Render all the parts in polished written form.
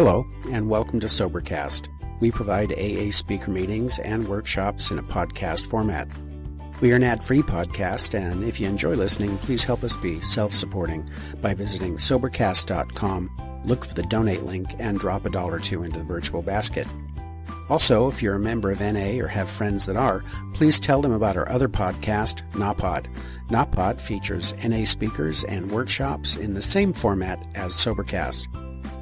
Hello, and welcome to Sobercast. We provide AA speaker meetings and workshops in a podcast format. We are an ad-free podcast, and if you enjoy listening, please help us be self-supporting by visiting Sobercast.com, look for the donate link, and drop $1 or $2 into the virtual basket. Also, if you're a member of NA or have friends that are, please tell them about our other podcast, NAPOD. NAPOD features NA speakers and workshops in the same format as Sobercast.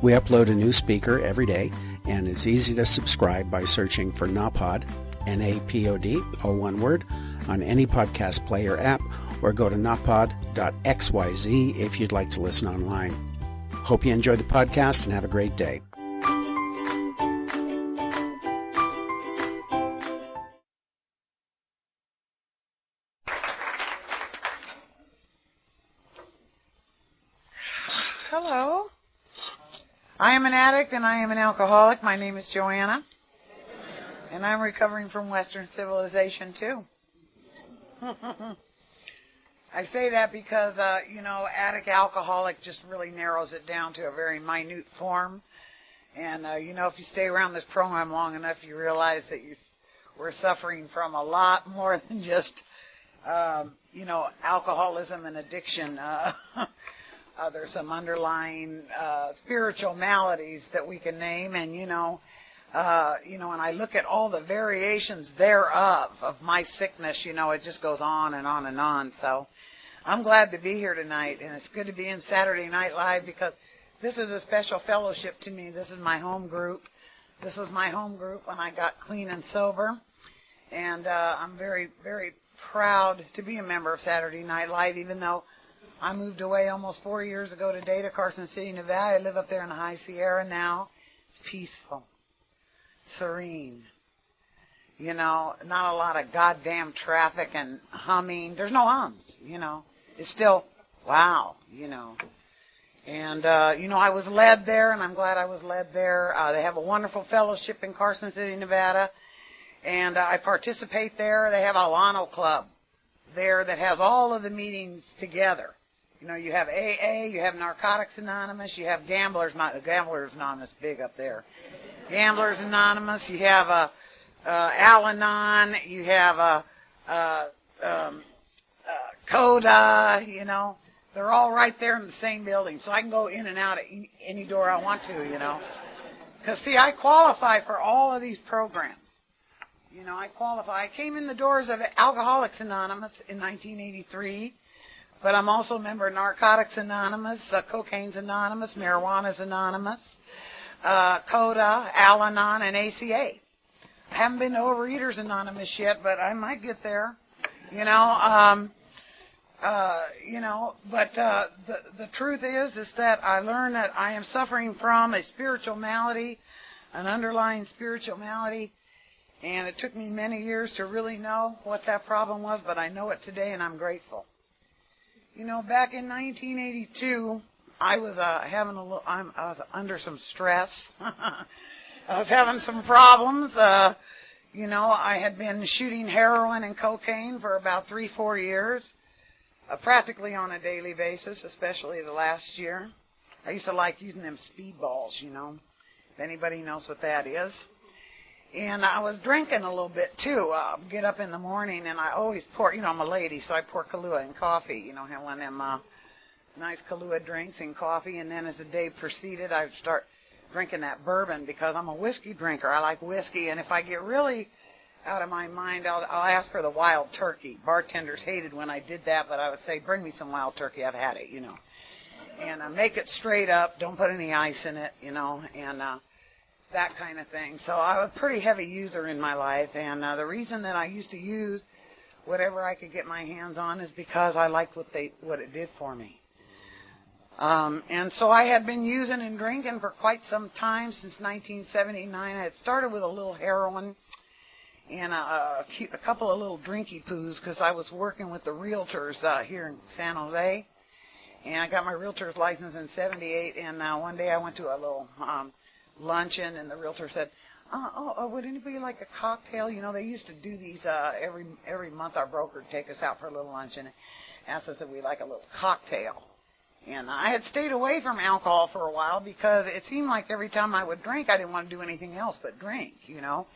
We upload a new speaker every day, and it's easy to subscribe by searching for NAPOD, N-A-P-O-D, all one word, on any podcast player app, or go to napod.xyz if you'd like to listen online. Hope you enjoy the podcast and have a great day. Hello. I am an addict and I am an alcoholic. My name is Joanna. And I'm recovering from Western civilization too. I say that because, addict alcoholic just really narrows it down to a very minute form. And, if you stay around this program long enough, you realize that we're suffering from a lot more than just, alcoholism and addiction. There's some underlying spiritual maladies that we can name, and and I look at all the variations thereof of my sickness. It just goes on and on and on. So I'm glad to be here tonight, and it's good to be in Saturday Night Live because this is a special fellowship to me. This is my home group. This was my home group when I got clean and sober, and I'm very, very proud to be a member of Saturday Night Live, even though I moved away almost 4 years ago today to Carson City, Nevada. I live up there in the High Sierra now. It's peaceful, serene. Not a lot of goddamn traffic and humming. There's no hums, It's still, wow, And, I was led there, and I'm glad I was led there. They have a wonderful fellowship in Carson City, Nevada, and I participate there. They have a Lano Club there that has all of the meetings together. You have AA, you have Narcotics Anonymous, you have Gamblers Anonymous, big up there. Gamblers Anonymous, you have Al-Anon, you have CODA, They're all right there in the same building, so I can go in and out at any door I want to, Because, see, I qualify for all of these programs. I qualify. I came in the doors of Alcoholics Anonymous in 1983. But I'm also a member of Narcotics Anonymous, Cocaine's Anonymous, Marijuana's Anonymous, CODA, Al-Anon, and ACA. I haven't been to Overeaters Anonymous yet, but I might get there. But the truth is that I learned that I am suffering from a spiritual malady, an underlying spiritual malady, and it took me many years to really know what that problem was, but I know it today, and I'm grateful. Back in 1982, I was I was under some stress. I was having some problems. I had been shooting heroin and cocaine for about 3-4 years, practically on a daily basis, especially the last year. I used to like using them speedballs, if anybody knows what that is. And I was drinking a little bit, too. Get up in the morning, and I always pour, I'm a lady, so I pour Kahlua in coffee, have one of them nice Kahlua drinks and coffee. And then as the day proceeded, I would start drinking that bourbon because I'm a whiskey drinker. I like whiskey, and if I get really out of my mind, I'll ask for the wild turkey. Bartenders hated when I did that, but I would say, bring me some wild turkey. I've had it, And make it straight up. Don't put any ice in it, and that kind of thing. So I was a pretty heavy user in my life, and the reason that I used to use whatever I could get my hands on is because I liked what it did for me. And so I had been using and drinking for quite some time, since 1979. I had started with a little heroin and a couple of little drinky poos because I was working with the realtors here in San Jose. And I got my realtor's license in 78, and one day I went to a little luncheon, and the realtor said, would anybody like a cocktail? They used to do these every month. Our broker would take us out for a little luncheon and ask us if we'd like a little cocktail. And I had stayed away from alcohol for a while because it seemed like every time I would drink, I didn't want to do anything else but drink, you know.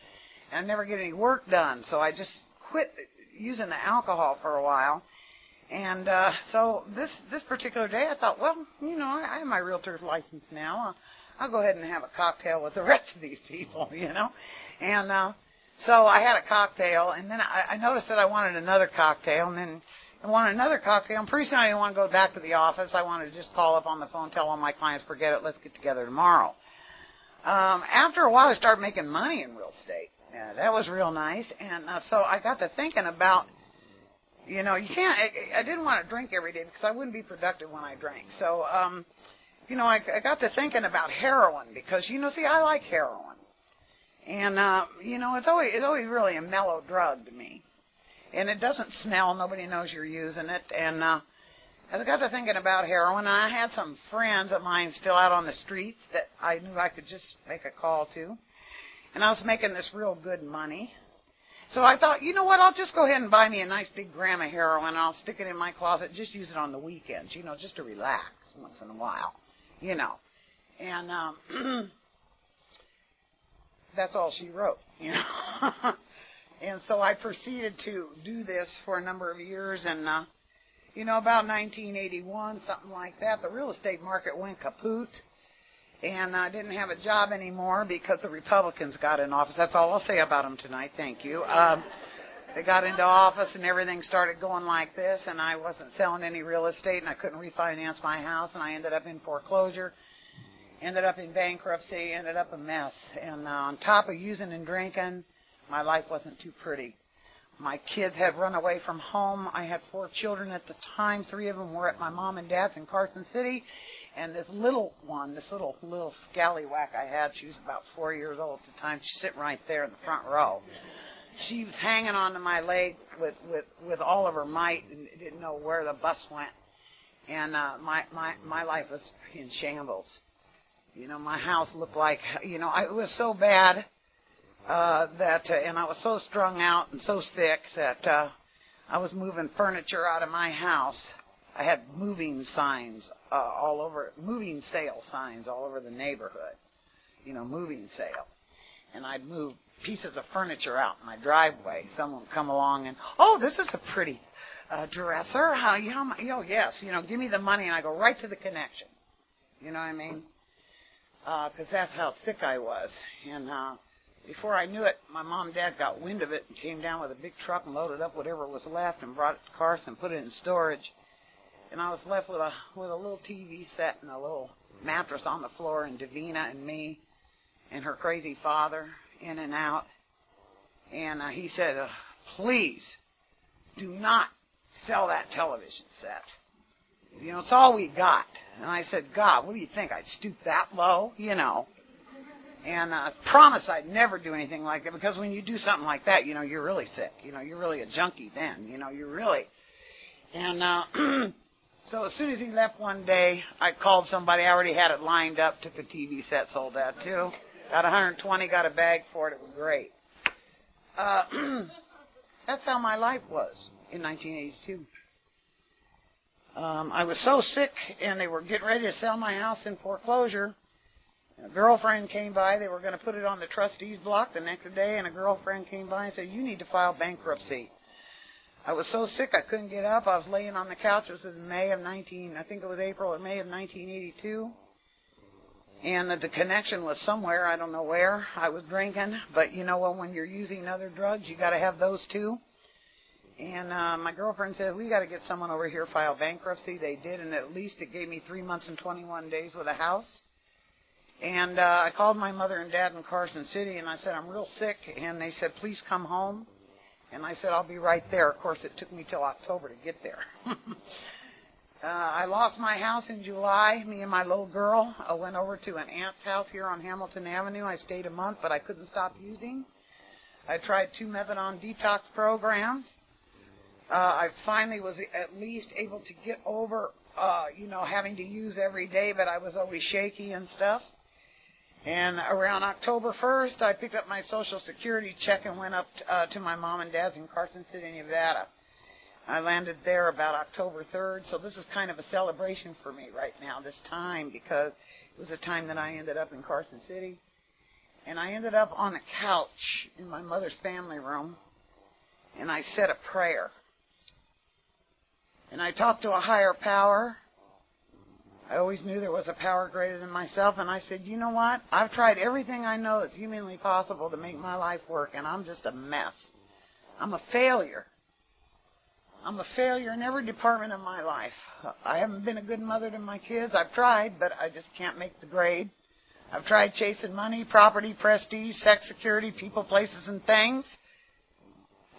And I'd never get any work done, so I just quit using the alcohol for a while. And so this particular day, I thought, well, you know, I have my realtor's license now. I'll go ahead and have a cocktail with the rest of these people, you know. And so I had a cocktail, and then I noticed that I wanted another cocktail, and then I wanted another cocktail. And pretty soon I didn't want to go back to the office. I wanted to just call up on the phone, tell all my clients, forget it, let's get together tomorrow. After a while, I started making money in real estate. Yeah, that was real nice. And so I got to thinking about, you know, you can't, I didn't want to drink every day because I wouldn't be productive when I drank. So, you know, I got to thinking about heroin because, you know, see, I like heroin. And, you know, it's always really a mellow drug to me. And it doesn't smell. Nobody knows you're using it. And I got to thinking about heroin, and I had some friends of mine still out on the streets that I knew I could just make a call to. And I was making this real good money. So I thought, you know what, I'll just go ahead and buy me a nice big gram of heroin, and I'll stick it in my closet, just use it on the weekends, you know, just to relax once in a while, you know. And that's all she wrote, you know. And so I proceeded to do this for a number of years, and, you know, about 1981, something like that, the real estate market went kaput, and I didn't have a job anymore because the Republicans got in office. That's all I'll say about them tonight. Thank you. They got into office, and everything started going like this, and I wasn't selling any real estate, and I couldn't refinance my house, and I ended up in foreclosure. Ended up in bankruptcy, ended up a mess. And on top of using and drinking, my life wasn't too pretty. My kids had run away from home. I had 4 children at the time. 3 of them were at my mom and dad's in Carson City. And this little one, this little scallywag I had, she was about 4 years old at the time. She's sitting right there in the front row. She was hanging onto my leg with all of her might and didn't know where the bus went. And my life was in shambles. You know, my house looked like, you know, it was so bad and I was so strung out and so sick that I was moving furniture out of my house. I had moving signs all over, moving sale signs all over the neighborhood, you know, moving sale. And I'd move pieces of furniture out in my driveway. Someone would come along and, oh, this is a pretty dresser. Yes, you know, give me the money, and I go right to the connection. You know what I mean? Because that's how sick I was. And before I knew it, my mom and dad got wind of it and came down with a big truck and loaded up whatever was left and brought it to Carson and put it in storage. And I was left with a little TV set and a little mattress on the floor, and Davina and me and her crazy father in and out. And he said, please do not sell that television set. You know, it's all we got. And I said, God, what do you think? I'd stoop that low? You know. And I promised I'd never do anything like that, because when you do something like that, you know, you're really sick. You know, you're really a junkie then. You know, you're really. And so as soon as he left one day, I called somebody. I already had it lined up, took a TV set, sold that too. Got 120, got a bag for it. It was great. That's how my life was in 1982. I was so sick, and they were getting ready to sell my house in foreclosure. A girlfriend came by. They were going to put it on the trustee's block the next day, and a girlfriend came by and said, you need to file bankruptcy. I was so sick I couldn't get up. I was laying on the couch. It was in May of I think it was April or May of 1982. And the connection was somewhere, I don't know where. I was drinking, but you know what, when you're using other drugs, you got to have those too. And my girlfriend said, we got to get someone over here file bankruptcy. They did, and at least it gave me 3 months and 21 days with a house. And I called my mother and dad in Carson City, and I said, I'm real sick. And they said, please come home. And I said, I'll be right there. Of course, it took me till October to get there. I lost my house in July. Me and my little girl went over to an aunt's house here on Hamilton Avenue. I stayed a month, but I couldn't stop using. I tried 2 methadone detox programs. I finally was at least able to get over, you know, having to use every day, but I was always shaky and stuff. And around October 1st, I picked up my Social Security check and went up to my mom and dad's in Carson City, Nevada. I landed there about October 3rd, so this is kind of a celebration for me right now, this time, because it was a time that I ended up in Carson City. And I ended up on a couch in my mother's family room, and I said a prayer. And I talked to a higher power. I always knew there was a power greater than myself, and I said, you know what? I've tried everything I know that's humanly possible to make my life work, and I'm just a mess. I'm a failure. I'm a failure in every department of my life. I haven't been a good mother to my kids. I've tried, but I just can't make the grade. I've tried chasing money, property, prestige, sex, security, people, places, and things.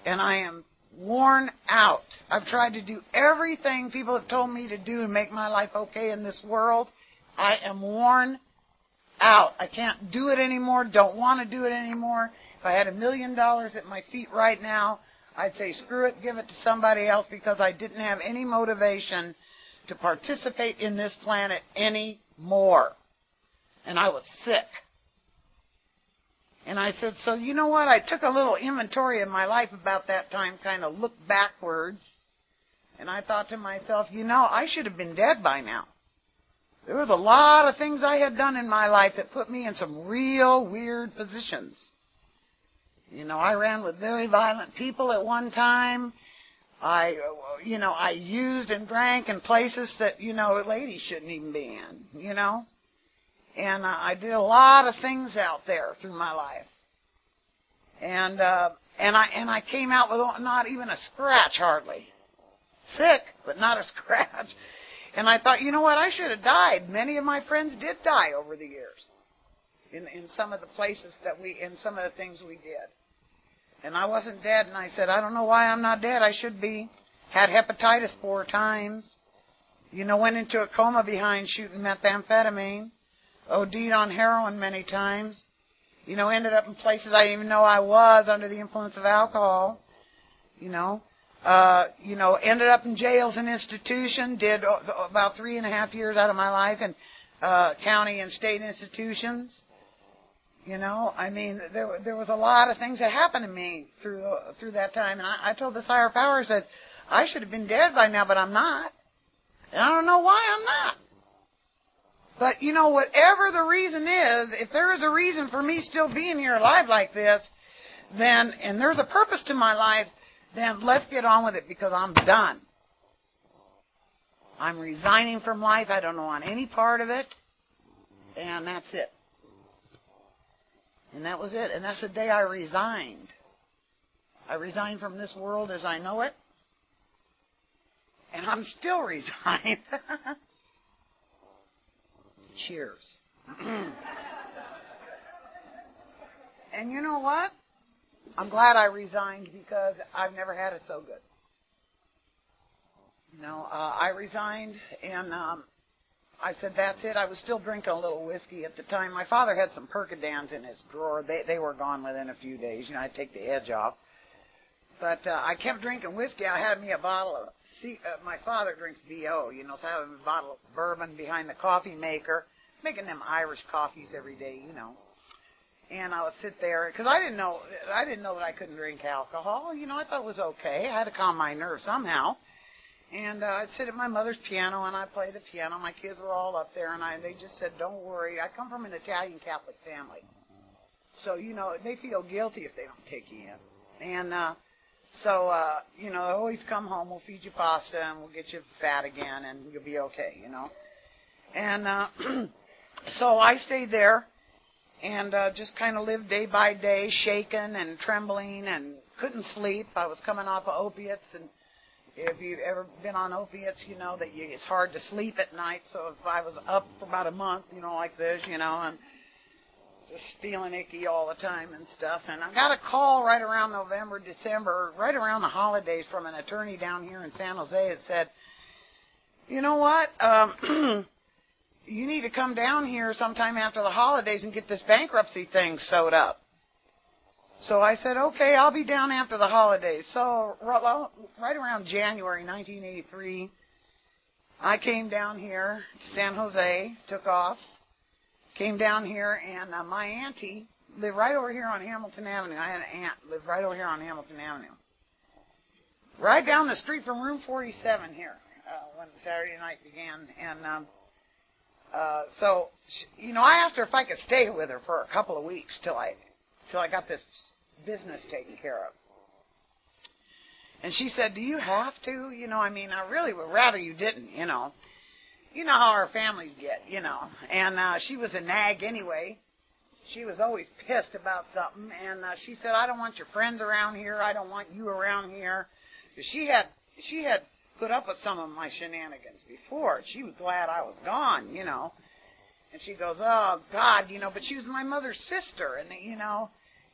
And I am worn out. I've tried to do everything people have told me to do to make my life okay in this world. I am worn out. I can't do it anymore, don't want to do it anymore. If I had $1 million at my feet right now, I'd say screw it, give it to somebody else, because I didn't have any motivation to participate in this planet anymore. And I was sick. And I said, so you know what? I took a little inventory of my life about that time, kind of looked backwards. And I thought to myself, you know, I should have been dead by now. There was a lot of things I had done in my life that put me in some real weird positions. You know, I ran with very violent people at one time. I used and drank in places that, ladies shouldn't even be in, And I did a lot of things out there through my life. And I came out with not even a scratch hardly. Sick, but not a scratch. And I thought, you know what, I should have died. Many of my friends did die over the years in some of the places in some of the things we did. And I wasn't dead, and I said, I don't know why I'm not dead. I should be. Had hepatitis 4 times. Went into a coma behind shooting methamphetamine. OD'd on heroin many times. Ended up in places I didn't even know I was under the influence of alcohol. Ended up in jails and institutions. Did about 3.5 years out of my life in county and state institutions. There was a lot of things that happened to me through that time. And I told this higher power, I said, I should have been dead by now, but I'm not. And I don't know why I'm not. But, whatever the reason is, if there is a reason for me still being here alive like this, and there's a purpose to my life, then let's get on with it, because I'm done. I'm resigning from life. I don't want any part of it. And that's it. And that was it. And that's the day I resigned. I resigned from this world as I know it. And I'm still resigned. Cheers. And you know what? I'm glad I resigned, because I've never had it so good. I resigned, and I said, that's it. I was still drinking a little whiskey at the time. My father had some Percodans in his drawer. They were gone within a few days. I'd take the edge off. But I kept drinking whiskey. I had me a bottle of, my father drinks VO, so I have a bottle of bourbon behind the coffee maker, making them Irish coffees every day, And I would sit there, because I didn't know that I couldn't drink alcohol. I thought it was okay. I had to calm my nerves somehow. And I'd sit at my mother's piano, and I'd play the piano. My kids were all up there, and they just said, don't worry. I come from an Italian Catholic family. So, they feel guilty if they don't take you in. And they always come home, we'll feed you pasta, and we'll get you fat again, and you'll be okay, And so I stayed there and just kind of lived day by day, shaken and trembling and couldn't sleep. I was coming off of opiates, and if you've ever been on opiates, you know that it's hard to sleep at night. So if I was up for about a month, like this, and just feeling icky all the time and stuff. And I got a call right around November, December, right around the holidays from an attorney down here in San Jose that said, you know what, you need to come down here sometime after the holidays and get this bankruptcy thing sewed up. So I said, okay, I'll be down after the holidays. So right around January 1983, I came down here to San Jose, took off, came down here, and my auntie lived right over here on Hamilton Avenue. I had an aunt lived right over here on Hamilton Avenue. right down the street from room 47 here when Saturday night began. And so, I asked her if I could stay with her for a couple of weeks till I got this business taken care of. And she said, do you have to? I really would rather you didn't, You know how our families get, And she was a nag anyway. She was always pissed about something. And she said, I don't want your friends around here. I don't want you around here. She had put up with some of my shenanigans before. She was glad I was gone, And she goes, oh, God, but she was my mother's sister. And,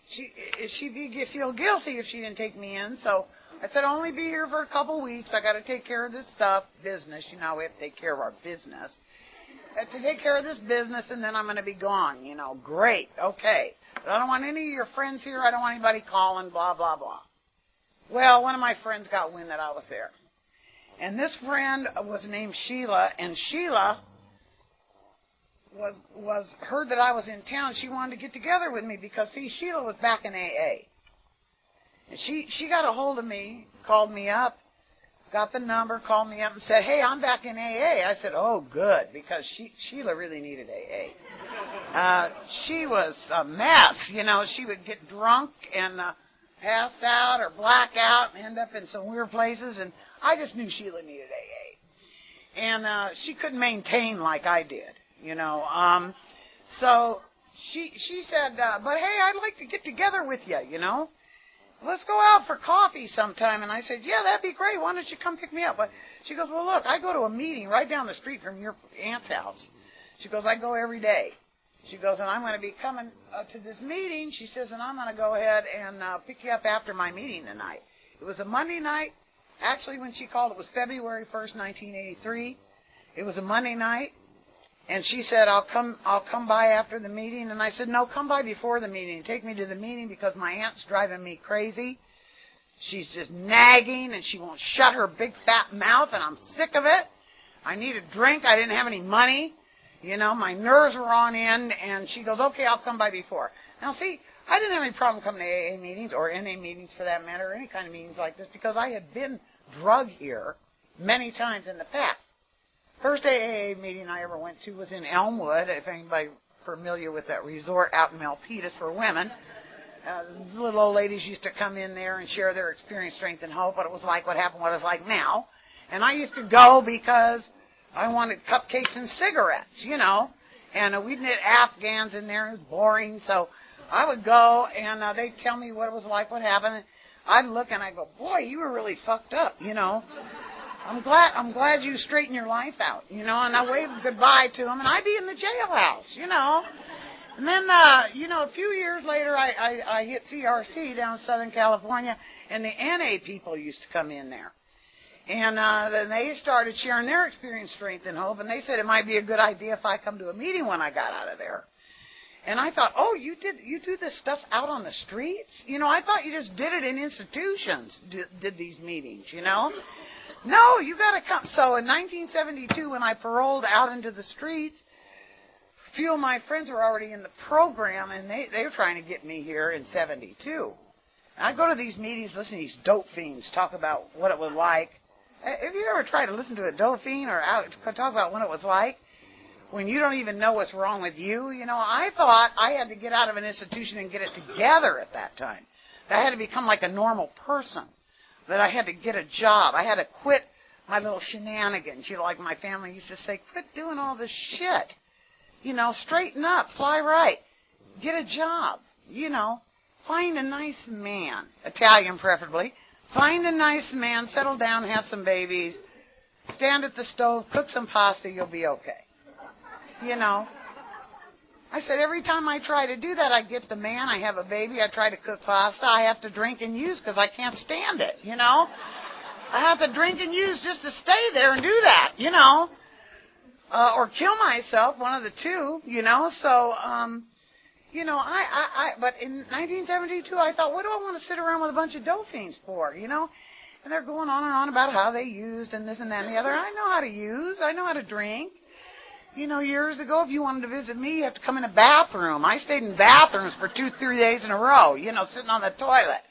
she'd feel guilty if she didn't take me in. So I said, I'll only be here for a couple weeks. I got to take care of this stuff, business. We have to take care of our business. To take care of this business, and then I'm going to be gone. Great, okay. But I don't want any of your friends here. I don't want anybody calling, blah, blah, blah. Well, one of my friends got wind that I was there. And this friend was named Sheila, and Sheila was heard that I was in town. She wanted to get together with me because, see, Sheila was back in AA. And she got a hold of me, called me up, got the number, called me up and said, hey, I'm back in AA. I said, oh, good, because Sheila really needed AA. She was a mess. She would get drunk and pass out or black out and end up in some weird places, and I just knew Sheila needed AA. And she couldn't maintain like I did, So she said, but hey, I'd like to get together with you, Let's go out for coffee sometime. And I said, yeah, that'd be great. Why don't you come pick me up? But she goes, well, look, I go to a meeting right down the street from your aunt's house. She goes, I go every day. She goes, and I'm going to be coming to this meeting. She says, and I'm going to go ahead and pick you up after my meeting tonight. It was a Monday night. Actually, when she called, it was February 1st, 1983. It was a Monday night. And she said, I'll come by after the meeting. And I said, no, come by before the meeting. Take me to the meeting because my aunt's driving me crazy. She's just nagging and she won't shut her big fat mouth and I'm sick of it. I need a drink. I didn't have any money. My nerves were on end. And she goes, okay, I'll come by before. Now, see, I didn't have any problem coming to AA meetings or NA meetings for that matter, or any kind of meetings like this because I had been drug here many times in the past. First AA meeting I ever went to was in Elmwood, if anybody familiar with that resort out in Milpitas for women. Little old ladies used to come in there and share their experience, strength, and hope, what it was like, what happened, what it's like now. And I used to go because I wanted cupcakes and cigarettes, And we'd knit Afghans in there. It was boring. So I would go, and they'd tell me what it was like, what happened. I'd look, and I'd go, boy, you were really fucked up, I'm glad you straightened your life out, and I waved goodbye to them, and I'd be in the jailhouse, And then, a few years later, I hit CRC down in Southern California, and the NA people used to come in there. And then they started sharing their experience, strength, and hope, and they said it might be a good idea if I come to a meeting when I got out of there. And I thought, oh, you do this stuff out on the streets? I thought you just did it in institutions, did these meetings, No, you got to come. So in 1972, when I paroled out into the streets, a few of my friends were already in the program, and they were trying to get me here in 72. And I go to these meetings, listen to these dope fiends talk about what it was like. Have you ever tried to listen to a dope fiend or talk about what it was like when you don't even know what's wrong with you? I thought I had to get out of an institution and get it together at that time. That I had to become like a normal person. That I had to get a job. I had to quit my little shenanigans. Like my family used to say, quit doing all this shit. Straighten up, fly right, get a job. Find a nice man, Italian preferably. Find a nice man, settle down, have some babies, stand at the stove, cook some pasta, you'll be okay. I said, every time I try to do that, I get the man, I have a baby, I try to cook pasta, I have to drink and use because I can't stand it, I have to drink and use just to stay there and do that, or kill myself, one of the two, So, but in 1972, I thought, what do I want to sit around with a bunch of dope fiends for, And they're going on and on about how they used and this and that and the other. I know how to use, I know how to drink. Years ago, if you wanted to visit me, you have to come in a bathroom. I stayed in bathrooms for 2-3 days in a row, sitting on the toilet,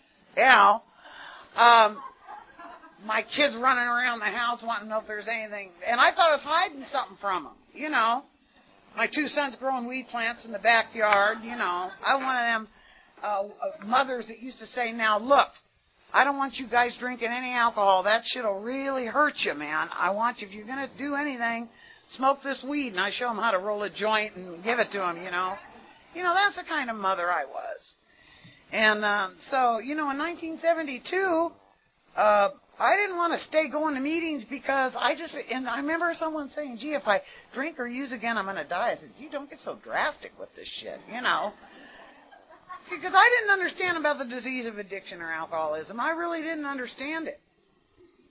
my kids running around the house wanting to know if there's anything. And I thought I was hiding something from them, you know. My 2 sons growing weed plants in the backyard, you know. I'm one of them mothers that used to say, now, look, I don't want you guys drinking any alcohol. That shit will really hurt you, man. I want you, if you're going to do anything, smoke this weed. And I show them how to roll a joint and give it to them, you know. You know, that's the kind of mother I was. And so, you know, in 1972, I didn't want to stay going to meetings because and I remember someone saying, gee, if I drink or use again, I'm going to die. I said, gee, don't get so drastic with this shit, you know. See, because I didn't understand about the disease of addiction or alcoholism. I really didn't understand it.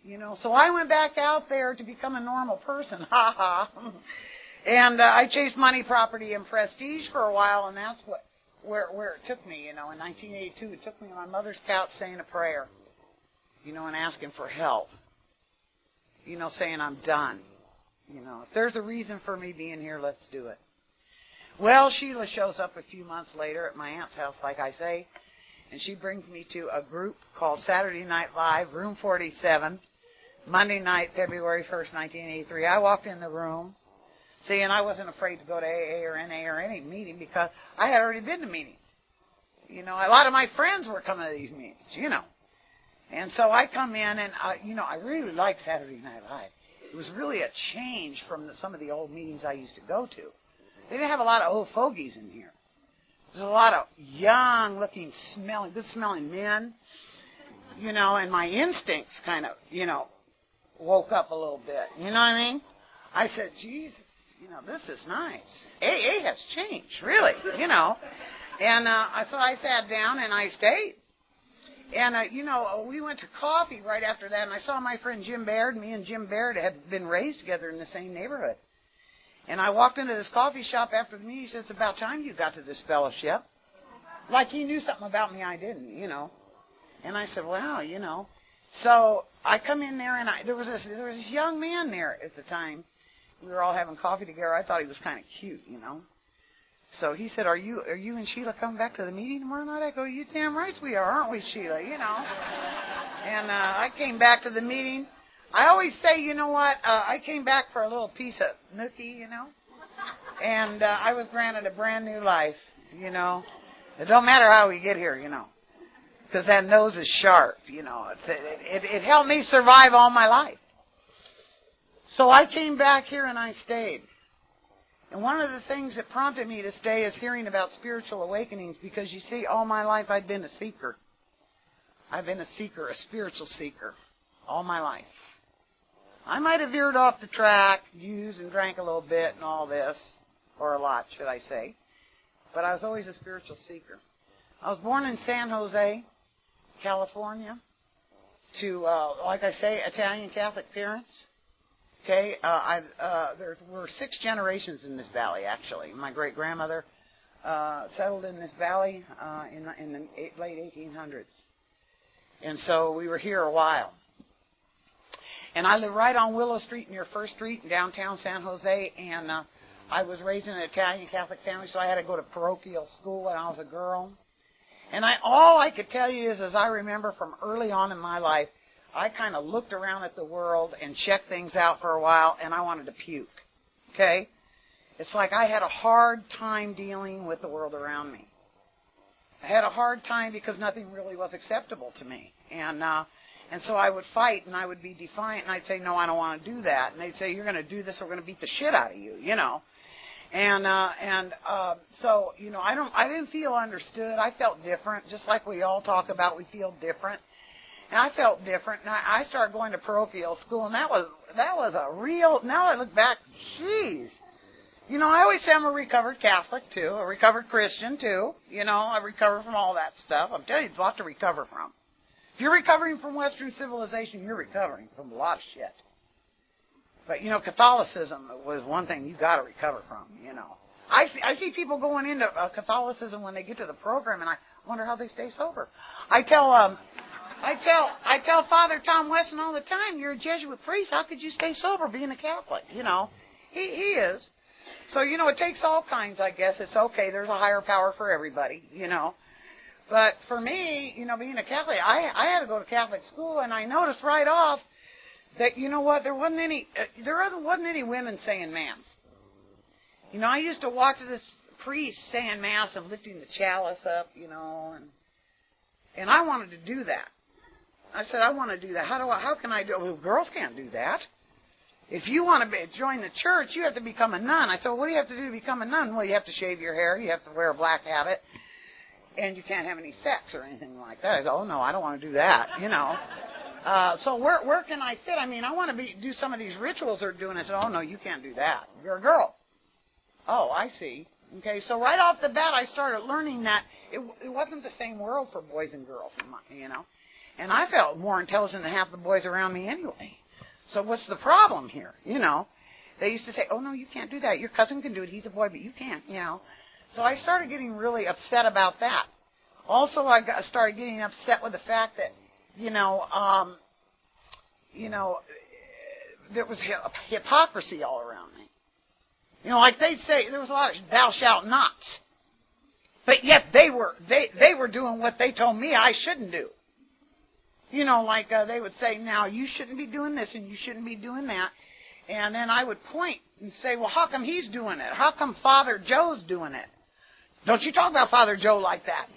You know, so I went back out there to become a normal person. Ha ha. And I chased money, property, and prestige for a while, and that's where it took me, you know. In 1982, it took me on my mother's couch saying a prayer. You know, and asking for help. You know, saying I'm done. You know, if there's a reason for me being here, let's do it. Well, Sheila shows up a few months later at my aunt's house, like I say, and she brings me to a group called Saturday Night Live, Room 47, Monday night, February 1st, 1983. I walked in the room, see, and I wasn't afraid to go to AA or NA or any meeting because I had already been to meetings. You know, a lot of my friends were coming to these meetings, you know. And so I come in, and, you know, I really like Saturday Night Live. It was really a change from some of the old meetings I used to go to. They didn't have a lot of old fogies in here. There's a lot of young-looking, good-smelling men, you know, and my instincts kind of, you know, woke up a little bit. You know what I mean? I said, Jesus, you know, this is nice. AA has changed, really, you know. And so I sat down, and I stayed. And, you know, we went to coffee right after that, and I saw my friend Jim Baird. Me and Jim Baird had been raised together in the same neighborhood. And I walked into this coffee shop after the meeting. He says, it's about time you got to this fellowship. Like he knew something about me I didn't, you know. And I said, well, you know. So I come in there, and there was this young man there at the time. We were all having coffee together. I thought he was kind of cute, you know. So he said, are you and Sheila coming back to the meeting tomorrow night? I go, you damn right we are, aren't we, Sheila? You know. And I came back to the meeting. I always say, you know what, I came back for a little piece of nookie, you know. And I was granted a brand new life, you know. It don't matter how we get here, you know. Because that nose is sharp, you know. It helped me survive all my life. So I came back here and I stayed. And one of the things that prompted me to stay is hearing about spiritual awakenings because, you see, all my life I'd been a seeker. I've been a seeker, a spiritual seeker, all my life. I might have veered off the track, used and drank a little bit and all this, or a lot, should I say. But I was always a spiritual seeker. I was born in San Jose, California, to, like I say, Italian Catholic parents. Okay, there were 6 generations in this valley, actually. My great-grandmother settled in this valley in the late 1800s. And so we were here a while. And I live right on Willow Street near First Street in downtown San Jose. And I was raised in an Italian Catholic family, so I had to go to parochial school when I was a girl. And all I could tell you is, as I remember from early on in my life, I kind of looked around at the world and checked things out for a while, and I wanted to puke, okay? It's like I had a hard time dealing with the world around me. I had a hard time because nothing really was acceptable to me. And so I would fight, and I would be defiant, and I'd say, no, I don't want to do that. And they'd say, you're going to do this, or we're going to beat the shit out of you, you know. So, you know, I didn't feel understood. I felt different, just like we all talk about, we feel different. And I felt different, and I started going to parochial school, and that was a real, now I look back, geez. You know, I always say I'm a recovered Catholic, too, a recovered Christian, too. You know, I recover from all that stuff. I'm telling you, there's a lot to recover from. If you're recovering from Western civilization, you're recovering from a lot of shit. But, you know, Catholicism was one thing you got to recover from, you know. I see people going into Catholicism when they get to the program, and I wonder how they stay sober. I tell Father Tom Weston all the time, you're a Jesuit priest. How could you stay sober being a Catholic? You know, he is. So, you know, it takes all kinds, I guess. It's okay. There's a higher power for everybody, you know. But for me, being a Catholic, I had to go to Catholic school, and I noticed right off that, there wasn't any women saying Mass. I used to watch this priest saying Mass and lifting the chalice up, and I wanted to do that. I said, I want to do that. How can I do it? Well, girls can't do that. If you want to join the church, you have to become a nun. I said, well, what do you have to do to become a nun? Well, you have to shave your hair, you have to wear a black habit, and you can't have any sex or anything like that. I said, oh, no, I don't want to do that, So where can I fit? I want to do some of these rituals they're doing. I said, oh, no, you can't do that. You're a girl. Oh, I see. Okay, so right off the bat, I started learning that it wasn't the same world for boys and girls, And I felt more intelligent than half the boys around me anyway. So what's the problem here? They used to say, oh, no, you can't do that. Your cousin can do it. He's a boy, but you can't, So I started getting really upset about that. Also, I started getting upset with the fact that, there was hypocrisy all around me. Like they'd say, there was a lot of thou shalt not. But yet they were doing what they told me I shouldn't do. They would say, now, you shouldn't be doing this and you shouldn't be doing that. And then I would point and say, well, how come he's doing it? How come Father Joe's doing it? Don't you talk about Father Joe like that,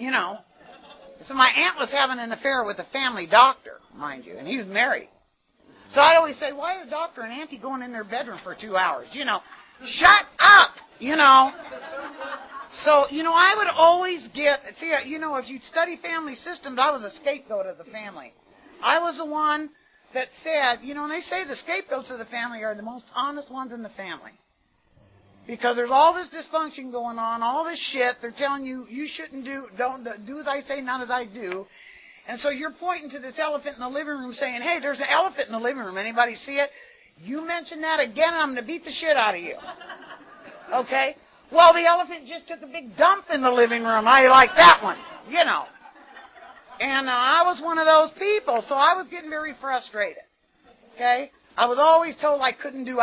So my aunt was having an affair with a family doctor, mind you, and he was married. So I'd always say, why are the doctor and auntie going in their bedroom for 2 hours? Shut up, So, I would always if you'd study family systems, I was a scapegoat of the family. I was the one that said, and they say the scapegoats of the family are the most honest ones in the family. Because there's all this dysfunction going on, all this shit. They're telling you shouldn't don't do as I say, not as I do. And so you're pointing to this elephant in the living room saying, hey, there's an elephant in the living room. Anybody see it? You mention that again, and I'm going to beat the shit out of you. Okay? Well, the elephant just took a big dump in the living room. I like that one, And I was one of those people, so I was getting very frustrated. Okay? I was always told I couldn't do.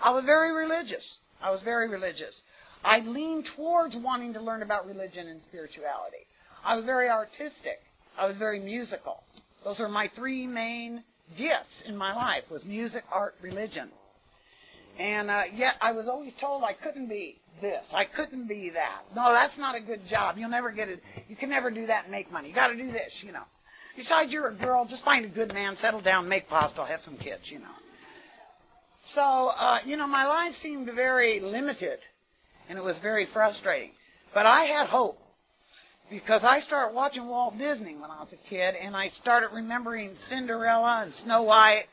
I was very religious. I leaned towards wanting to learn about religion and spirituality. I was very artistic. I was very musical. Those are my three main gifts in my life, was music, art, religion. And yet I was always told I couldn't be this. I couldn't be that. No, that's not a good job. You'll never get it. You can never do that and make money. You got to do this, Besides, you're a girl. Just find a good man, settle down, make pasta, have some kids, So, my life seemed very limited, and it was very frustrating. But I had hope, because I started watching Walt Disney when I was a kid, and I started remembering Cinderella and Snow White,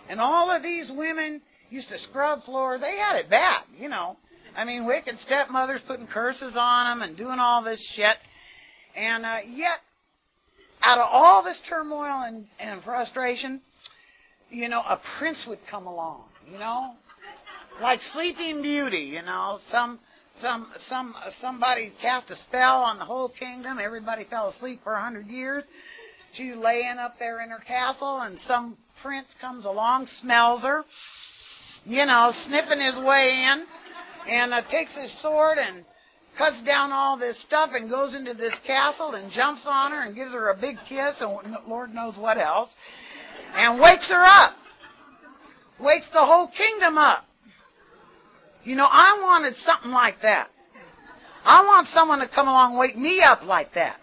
and all of these women used to scrub floors. They had it bad, wicked stepmothers putting curses on them and doing all this shit. And yet, out of all this turmoil and frustration, a prince would come along, like Sleeping Beauty, somebody cast a spell on the whole kingdom. Everybody fell asleep for 100 years. She's laying up there in her castle, and some prince comes along, smells her, sniffing his way in, and takes his sword and cuts down all this stuff and goes into this castle and jumps on her and gives her a big kiss and Lord knows what else, and wakes her up. Wakes the whole kingdom up. I wanted something like that. I want someone to come along and wake me up like that.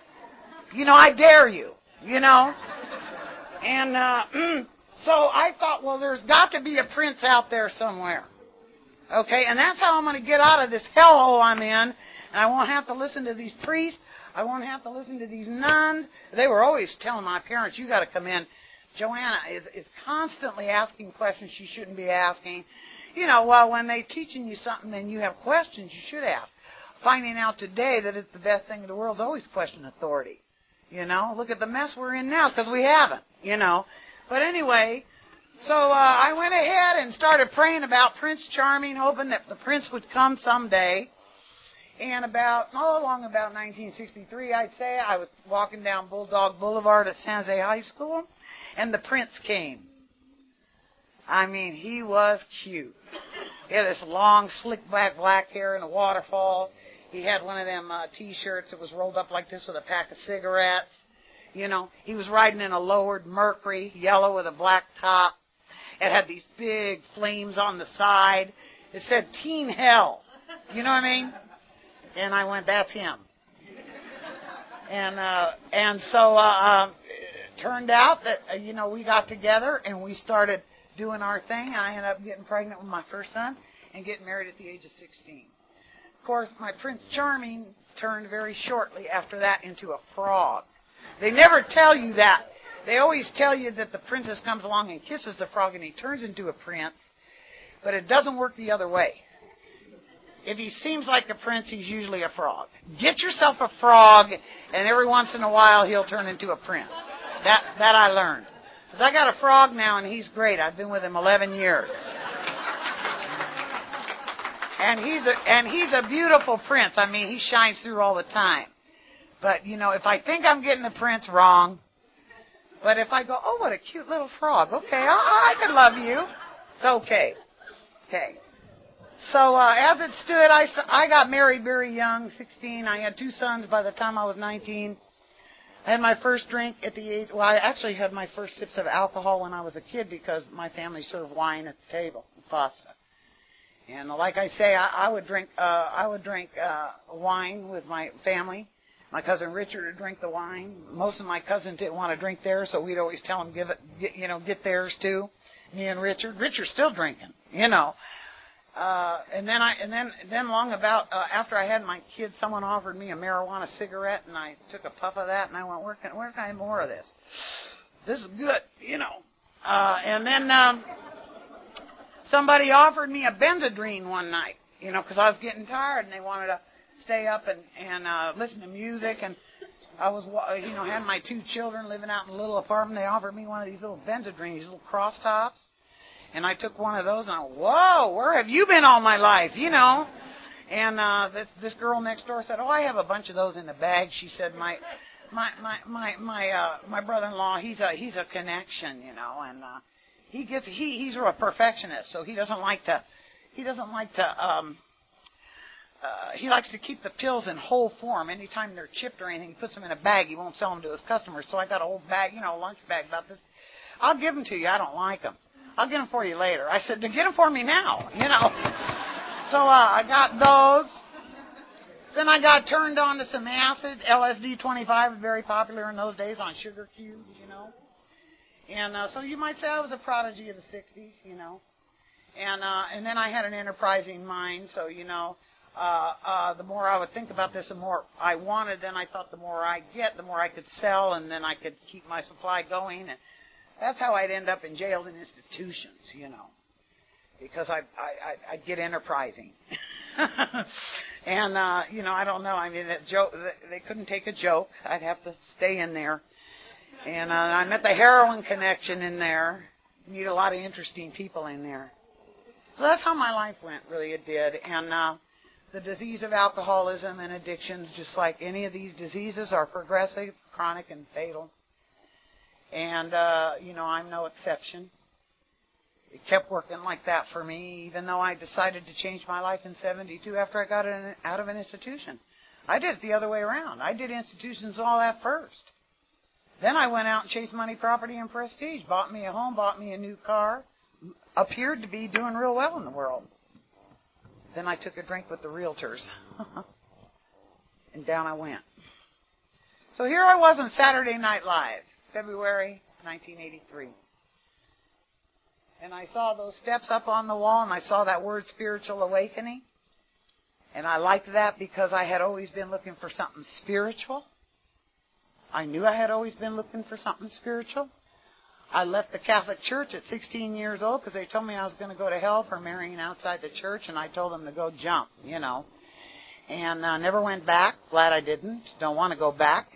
I dare you, And so I thought, well, there's got to be a prince out there somewhere. Okay, and that's how I'm going to get out of this hellhole I'm in, and I won't have to listen to these priests. I won't have to listen to these nuns. They were always telling my parents, you got to come in. Joanna is constantly asking questions she shouldn't be asking. Well, when they're teaching you something and you have questions, you should ask. Finding out today that it's the best thing in the world is always question authority. Look at the mess we're in now because we haven't, But anyway, so I went ahead and started praying about Prince Charming, hoping that the prince would come someday. And along about 1963, I'd say, I was walking down Bulldog Boulevard at San Jose High School, and the prince came. He was cute. He had this long, slick back black hair and a waterfall. He had one of them T-shirts that was rolled up like this with a pack of cigarettes. You know, he was riding in a lowered Mercury, yellow with a black top. It had these big flames on the side. It said Teen Hell. You know what I mean? And I went, that's him. And so it turned out that, we got together and we started doing our thing. And I ended up getting pregnant with my first son and getting married at the age of 16. Of course, my Prince Charming turned very shortly after that into a frog. They never tell you that. They always tell you that the princess comes along and kisses the frog and he turns into a prince. But it doesn't work the other way. If he seems like a prince, he's usually a frog. Get yourself a frog, and every once in a while he'll turn into a prince. That I learned. Because I got a frog now, and he's great. I've been with him 11 years. And he's a beautiful prince. I mean, he shines through all the time. But, if I think I'm getting the prince wrong, but if I go, oh, what a cute little frog. Okay, I could love you. It's okay. Okay. So as it stood, I got married very young, 16. I had 2 sons by the time I was 19. I had my first drink at the age, I actually had my first sips of alcohol when I was a kid because my family served wine at the table, pasta. And like I say, I would drink wine with my family. My cousin Richard would drink the wine. Most of my cousins didn't want to drink theirs, so we'd always tell them get theirs too. Me and Richard. Richard's still drinking, And then long about after I had my kids, someone offered me a marijuana cigarette, and I took a puff of that, and I went, where can I have more of this? This is good, And then somebody offered me a Benzedrine one night, because I was getting tired, and they wanted to stay up and listen to music, and I was, had my 2 children living out in a little apartment. They offered me one of these little Benzedrines, these little cross tops. And I took one of those, and I went, whoa, where have you been all my life, And this girl next door said, oh, I have a bunch of those in the bag. She said, my brother-in-law, he's a connection, and he's a perfectionist, so he likes to keep the pills in whole form. Anytime they're chipped or anything, he puts them in a bag. He won't sell them to his customers. So I got a whole bag, a lunch bag about this. I'll give them to you. I don't like them. I'll get them for you later. I said, get them for me now, So I got those. Then I got turned on to some acid. LSD 25 was very popular in those days on sugar cubes, And so you might say I was a prodigy of the 60s, And then I had an enterprising mind, so, the more I would think about this, the more I wanted. Then I thought the more I get, the more I could sell, and then I could keep my supply going. And that's how I'd end up in jails and institutions, because I'd get enterprising. And, I don't know. I mean, they couldn't take a joke. I'd have to stay in there. And I met the heroin connection in there. Meet a lot of interesting people in there. So that's how my life went, really, it did. And the disease of alcoholism and addictions, just like any of these diseases, are progressive, chronic, and fatal. And, I'm no exception. It kept working like that for me, even though I decided to change my life in 72 after I got out of an institution. I did it the other way around. I did institutions and all that first. Then I went out and chased money, property, and prestige. Bought me a home, bought me a new car. Appeared to be doing real well in the world. Then I took a drink with the realtors. And down I went. So here I was on Saturday Night Live, February 1983. And I saw those steps up on the wall, and I saw that word spiritual awakening. And I liked that because I had always been looking for something spiritual. I knew I had always been looking for something spiritual. I left the Catholic Church at 16 years old because they told me I was going to go to hell for marrying outside the church, and I told them to go jump, And never went back. Glad I didn't. Don't want to go back.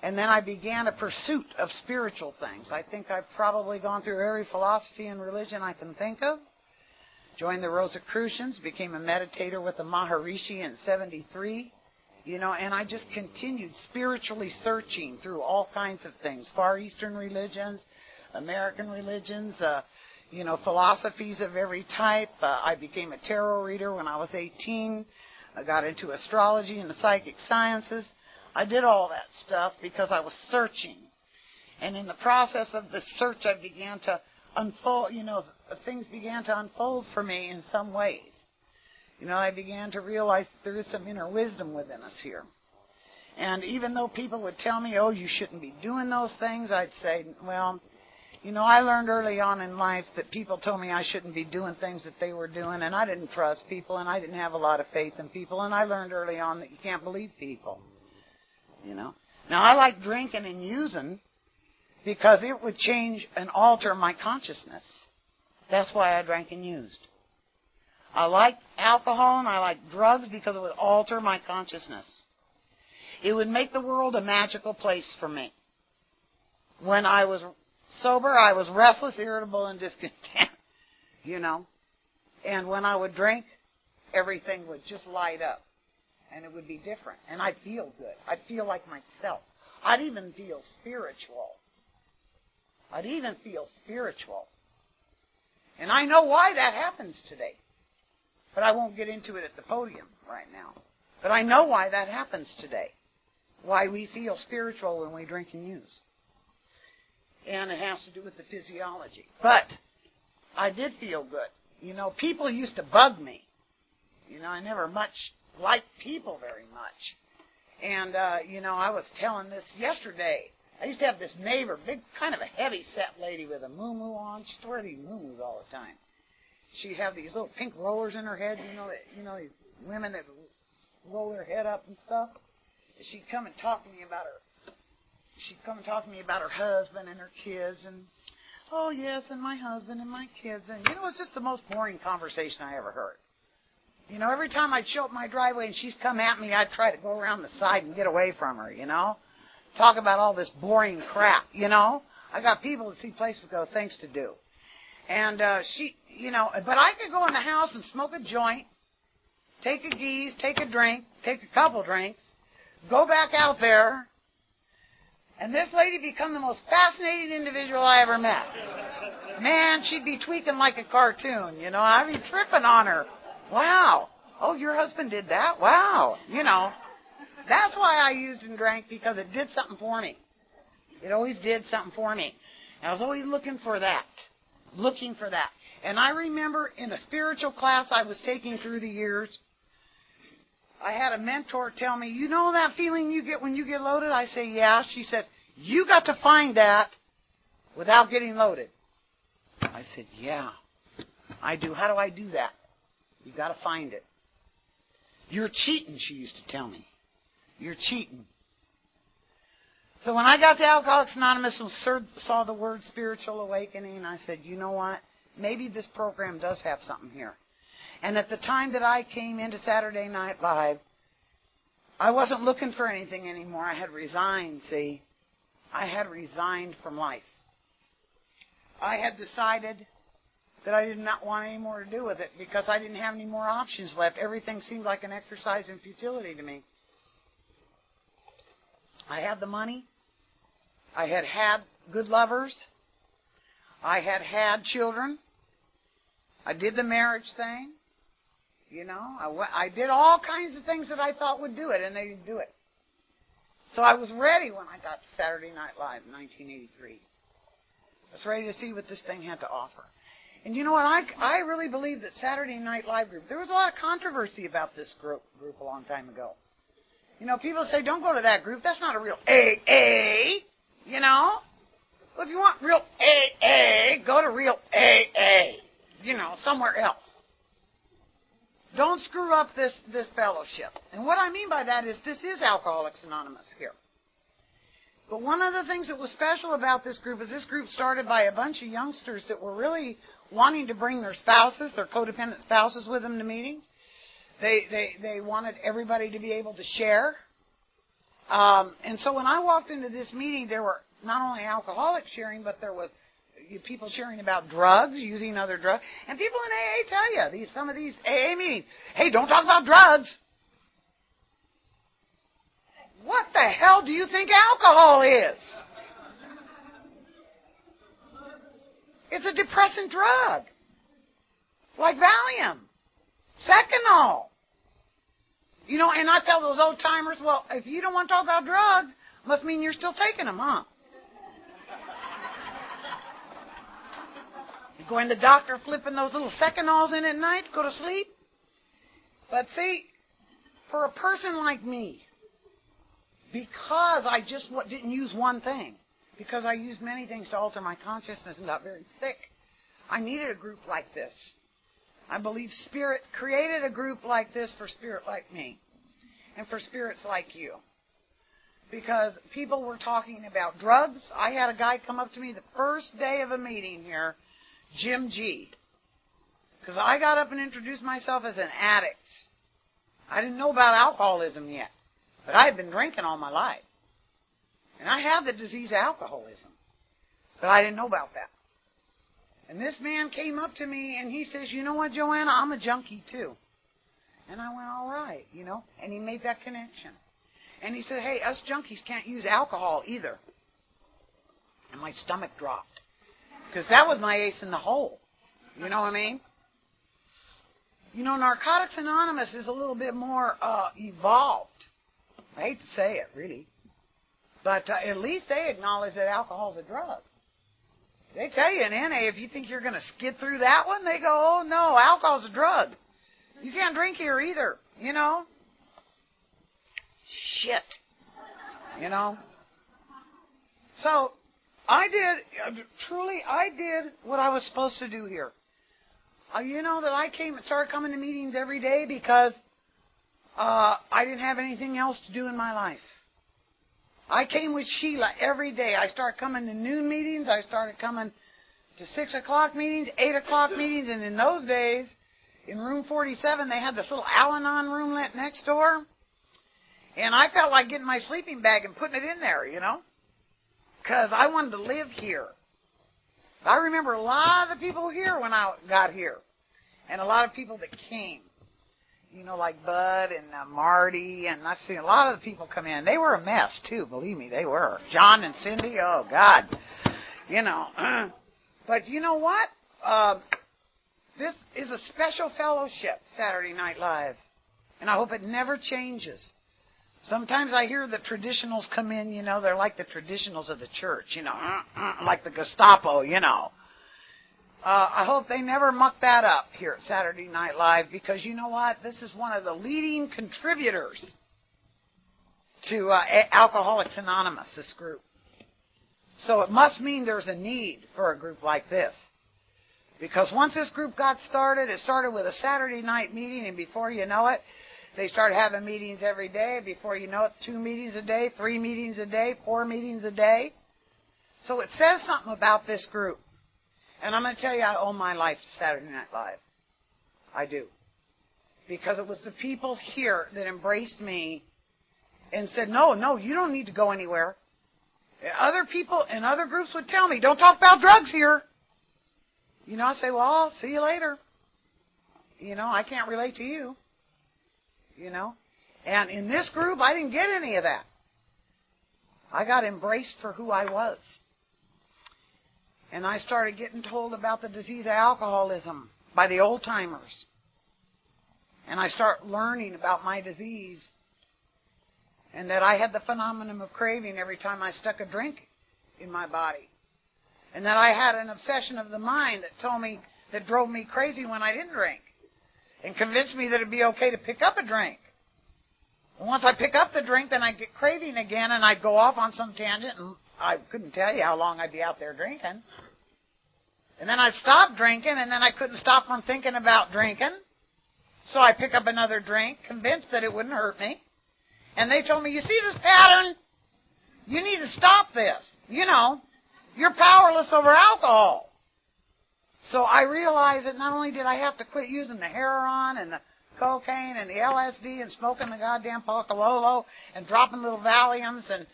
And then I began a pursuit of spiritual things. I think I've probably gone through every philosophy and religion I can think of. Joined the Rosicrucians, became a meditator with the Maharishi in 73. And I just continued spiritually searching through all kinds of things. Far Eastern religions, American religions, philosophies of every type. I became a tarot reader when I was 18. I got into astrology and the psychic sciences. I did all that stuff because I was searching. And in the process of the search, I began to unfold, things began to unfold for me in some ways. I began to realize that there is some inner wisdom within us here. And even though people would tell me, oh, you shouldn't be doing those things, I'd say, well, I learned early on in life that people told me I shouldn't be doing things that they were doing, and I didn't trust people, and I didn't have a lot of faith in people, and I learned early on that you can't believe people, Now, I like drinking and using because it would change and alter my consciousness. That's why I drank and used. I like alcohol and I like drugs because it would alter my consciousness. It would make the world a magical place for me. When I was sober, I was restless, irritable, and discontent, And when I would drink, everything would just light up. And it would be different. And I'd feel good. I'd feel like myself. I'd even feel spiritual. And I know why that happens today. But I won't get into it at the podium right now. But I know why that happens today. Why we feel spiritual when we drink and use. And it has to do with the physiology. But I did feel good. People used to bug me. I never much liked people very much. And, I was telling this yesterday. I used to have this neighbor, big, kind of a heavy-set lady with a moo-moo on. She used to wear these moo-moos all the time. She'd have these little pink rollers in her head, these women that roll their head up and stuff. She'd come and talk to me about her husband and her kids, and, oh, yes, and my husband and my kids. And, it's just the most boring conversation I ever heard. Every time I'd show up my driveway and she'd come at me, I'd try to go around the side and get away from her, Talk about all this boring crap, I got people to see places to go, things to do. And but I could go in the house and smoke a joint, take a geese, take a drink, take a couple drinks, go back out there, and this lady become the most fascinating individual I ever met. Man, she'd be tweaking like a cartoon, I'd be tripping on her. Wow. Oh, your husband did that? Wow. That's why I used and drank, because it did something for me. It always did something for me. I was always looking for that. And I remember in a spiritual class I was taking through the years, I had a mentor tell me, that feeling you get when you get loaded? I say, yeah. She said, you got to find that without getting loaded. I said, yeah, I do. How do I do that? You got to find it. You're cheating, she used to tell me. You're cheating. So when I got to Alcoholics Anonymous and saw the word spiritual awakening, I said, you know what? Maybe this program does have something here. And at the time that I came into Saturday Night Live, I wasn't looking for anything anymore. I had resigned, see. I had resigned from life. I had decided that I did not want any more to do with it because I didn't have any more options left. Everything seemed like an exercise in futility to me. I had the money. I had had good lovers. I had had children. I did the marriage thing. I did all kinds of things that I thought would do it, and they didn't do it. So I was ready when I got to Saturday Night Live in 1983. I was ready to see what this thing had to offer. And you know what? I really believe that Saturday Night Live group, there was a lot of controversy about this group a long time ago. People say, don't go to that group. That's not a real AA, Well, if you want real AA, go to real AA, somewhere else. Don't screw up this fellowship. And what I mean by that is this is Alcoholics Anonymous here. But one of the things that was special about this group is this group started by a bunch of youngsters that were really wanting to bring their spouses, their codependent spouses, with them to meetings. They wanted everybody to be able to share. And so when I walked into this meeting, there were not only alcoholics sharing, but there was people sharing about drugs, using other drugs. And people in AA tell you, some of these AA meetings, hey, don't talk about drugs. What the hell do you think alcohol is? It's a depressant drug. Like Valium. Seconal. You know, and I tell those old timers, well, if you don't want to talk about drugs, must mean you're still taking them, huh? You go in the doctor flipping those little Secanols in at night to go to sleep. But see, for a person like me, because I just didn't use one thing, because I used many things to alter my consciousness and got very sick, I needed a group like this. I believe Spirit created a group like this for Spirit like me and for spirits like you. Because people were talking about drugs. I had a guy come up to me the first day of a meeting here, Jim G. Because I got up and introduced myself as an addict. I didn't know about alcoholism yet, but I had been drinking all my life. And I have the disease of alcoholism, but I didn't know about that. And this man came up to me and he says, you know what, Joanna, I'm a junkie too. And I went, all right, you know, and he made that connection. And he said, hey, us junkies can't use alcohol either. And my stomach dropped. Because that was my ace in the hole. You know what I mean? You know, Narcotics Anonymous is a little bit more evolved. I hate to say it, really. But at least they acknowledge that alcohol's a drug. They tell you in NA, if you think you're going to skid through that one, they go, oh, no, alcohol's a drug. You can't drink here either, you know? Shit. You know? So, I did what I was supposed to do here. You know that I started coming to meetings every day because I didn't have anything else to do in my life. I came with Sheila every day. I started coming to noon meetings. I started coming to 6 o'clock meetings, 8 o'clock meetings. And in those days, in room 47, they had this little Al-Anon roomlet next door. And I felt like getting my sleeping bag and putting it in there, you know, because I wanted to live here. I remember a lot of the people here when I got here, and a lot of people that came. You know, like Bud and Marty, and I've seen a lot of the people come in. They were a mess, too, believe me, they were. John and Cindy, oh, God. You know. But you know what? This is a special fellowship, Saturday Night Live, and I hope it never changes. Sometimes I hear the traditionals come in, you know, they're like the traditionals of the church, you know, like the Gestapo, you know. I hope they never muck that up here at Saturday Night Live, because you know what? This is one of the leading contributors to Alcoholics Anonymous, this group. So it must mean there's a need for a group like this. Because once this group got started, it started with a Saturday night meeting, and before you know it, they started having meetings every day. Before you know it, 2 meetings a day, 3 meetings a day, 4 meetings a day. So it says something about this group. And I'm going to tell you, I owe my life to Saturday Night Live. I do. Because it was the people here that embraced me and said, no, you don't need to go anywhere. Other people in other groups would tell me, don't talk about drugs here. You know, I say, well, I'll see you later. You know, I can't relate to you. You know. And in this group, I didn't get any of that. I got embraced for who I was. And I started getting told about the disease of alcoholism by the old-timers. And I start learning about my disease. And that I had the phenomenon of craving every time I stuck a drink in my body. And that I had an obsession of the mind that drove me crazy when I didn't drink. And convinced me that it'd be okay to pick up a drink. And once I pick up the drink, then I'd get craving again, and I'd go off on some tangent, and I couldn't tell you how long I'd be out there drinking. And then I'd stop drinking, and then I couldn't stop from thinking about drinking. So I pick up another drink, convinced that it wouldn't hurt me. And they told me, you see this pattern? You need to stop this. You know, you're powerless over alcohol. So I realized that not only did I have to quit using the heroin and the cocaine and the LSD and smoking the goddamn Pocololo and dropping little Valiums and,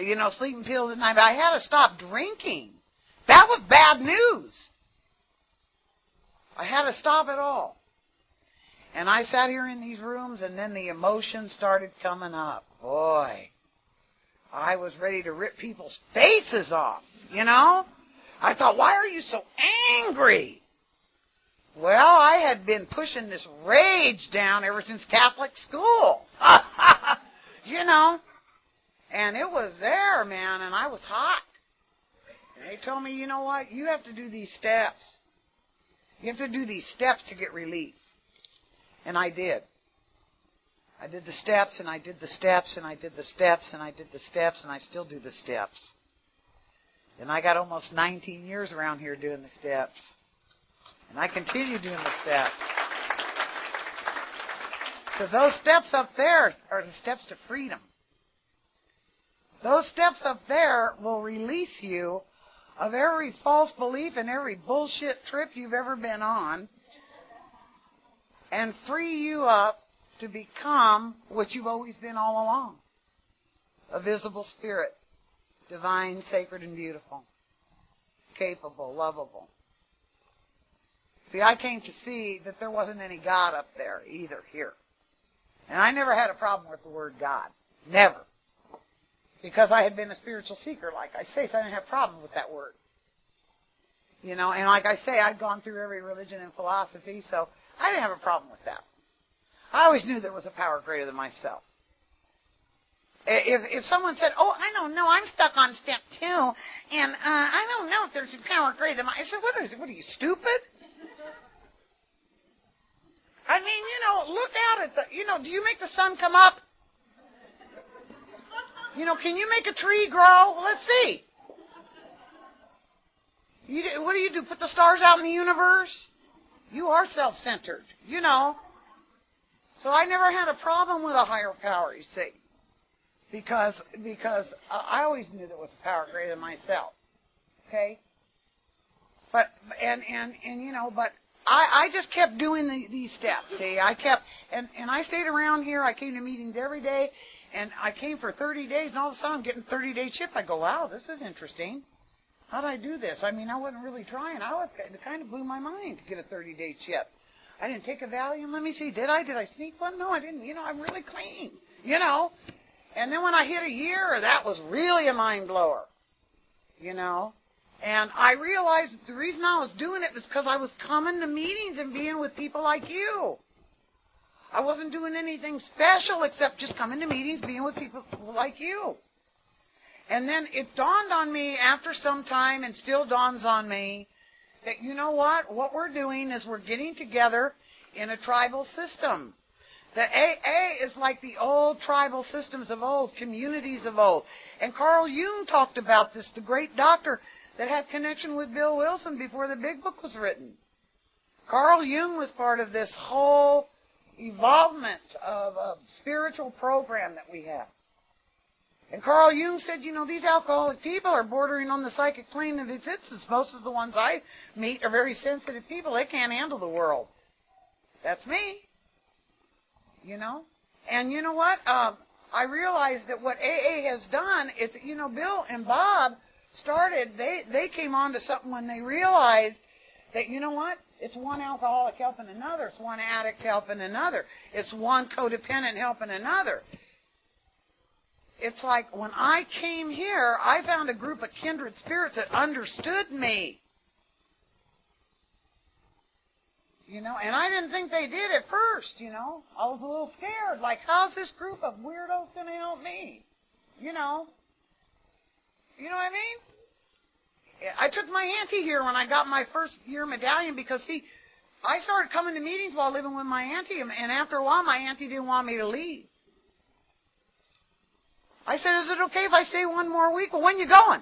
you know, sleeping pills at night, but I had to stop drinking. That was bad news. I had to stop it all. And I sat here in these rooms, and then the emotions started coming up. Boy, I was ready to rip people's faces off, you know? I thought, why are you so angry? Well, I had been pushing this rage down ever since Catholic school. You know. And it was there, man, and I was hot. And they told me, you know what, you have to do these steps. You have to do these steps to get relief. And I did. I did the steps, and I did the steps, and I did the steps, and I did the steps, and I still do the steps. And I got almost 19 years around here doing the steps. And I continue doing the steps. Because those steps up there are the steps to freedom. Those steps up there will release you of every false belief and every bullshit trip you've ever been on and free you up to become what you've always been all along. A visible spirit, divine, sacred, and beautiful, capable, lovable. See, I came to see that there wasn't any God up there either here. And I never had a problem with the word God. Never. Because I had been a spiritual seeker, like I say, so I didn't have a problem with that word. You know, and like I say, I'd gone through every religion and philosophy, so I didn't have a problem with that. I always knew there was a power greater than myself. If someone said, oh, I don't know, I'm stuck on step 2, and I don't know if there's a power greater than myself, I said, what is it? What are you, stupid? I mean, you know, look out at the, you know, do you make the sun come up? You know, can you make a tree grow? Let's see. What do you do? Put the stars out in the universe? You are self-centered, you know. So I never had a problem with a higher power, you see. Because I always knew there was a power greater than myself. Okay? But, and you know, but I just kept doing these steps, see. I kept, and I stayed around here. I came to meetings every day. And I came for 30 days, and all of a sudden I'm getting 30-day chip. I go, wow, this is interesting. How did I do this? I mean, I wasn't really trying. It kind of blew my mind to get a 30-day chip. I didn't take a Valium. Let me see. Did I? Did I sneak one? No, I didn't. You know, I'm really clean. You know. And then when I hit a year, that was really a mind blower. You know. And I realized that the reason I was doing it was because I was coming to meetings and being with people like you. I wasn't doing anything special except just coming to meetings, being with people like you. And then it dawned on me after some time, and still dawns on me, that you know what? What we're doing is we're getting together in a tribal system. The AA is like the old tribal systems of old, communities of old. And Carl Jung talked about this, the great doctor that had connection with Bill Wilson before the big book was written. Carl Jung was part of this whole evolvement of a spiritual program that we have. And Carl Jung said, you know, these alcoholic people are bordering on the psychic plane of existence. Most of the ones I meet are very sensitive people. They can't handle the world. That's me. You know? And you know what? I realized that what AA has done, it's, you know, Bill and Bob started, they came on to something when they realized that, you know what? It's one alcoholic helping another. It's one addict helping another. It's one codependent helping another. It's like when I came here, I found a group of kindred spirits that understood me. You know, and I didn't think they did at first, you know. I was a little scared. Like, how's this group of weirdos going to help me? You know. You know what I mean? I took my auntie here when I got my first year medallion because, see, I started coming to meetings while living with my auntie, and after a while, my auntie didn't want me to leave. I said, is it okay if I stay one more week? Well, when you going?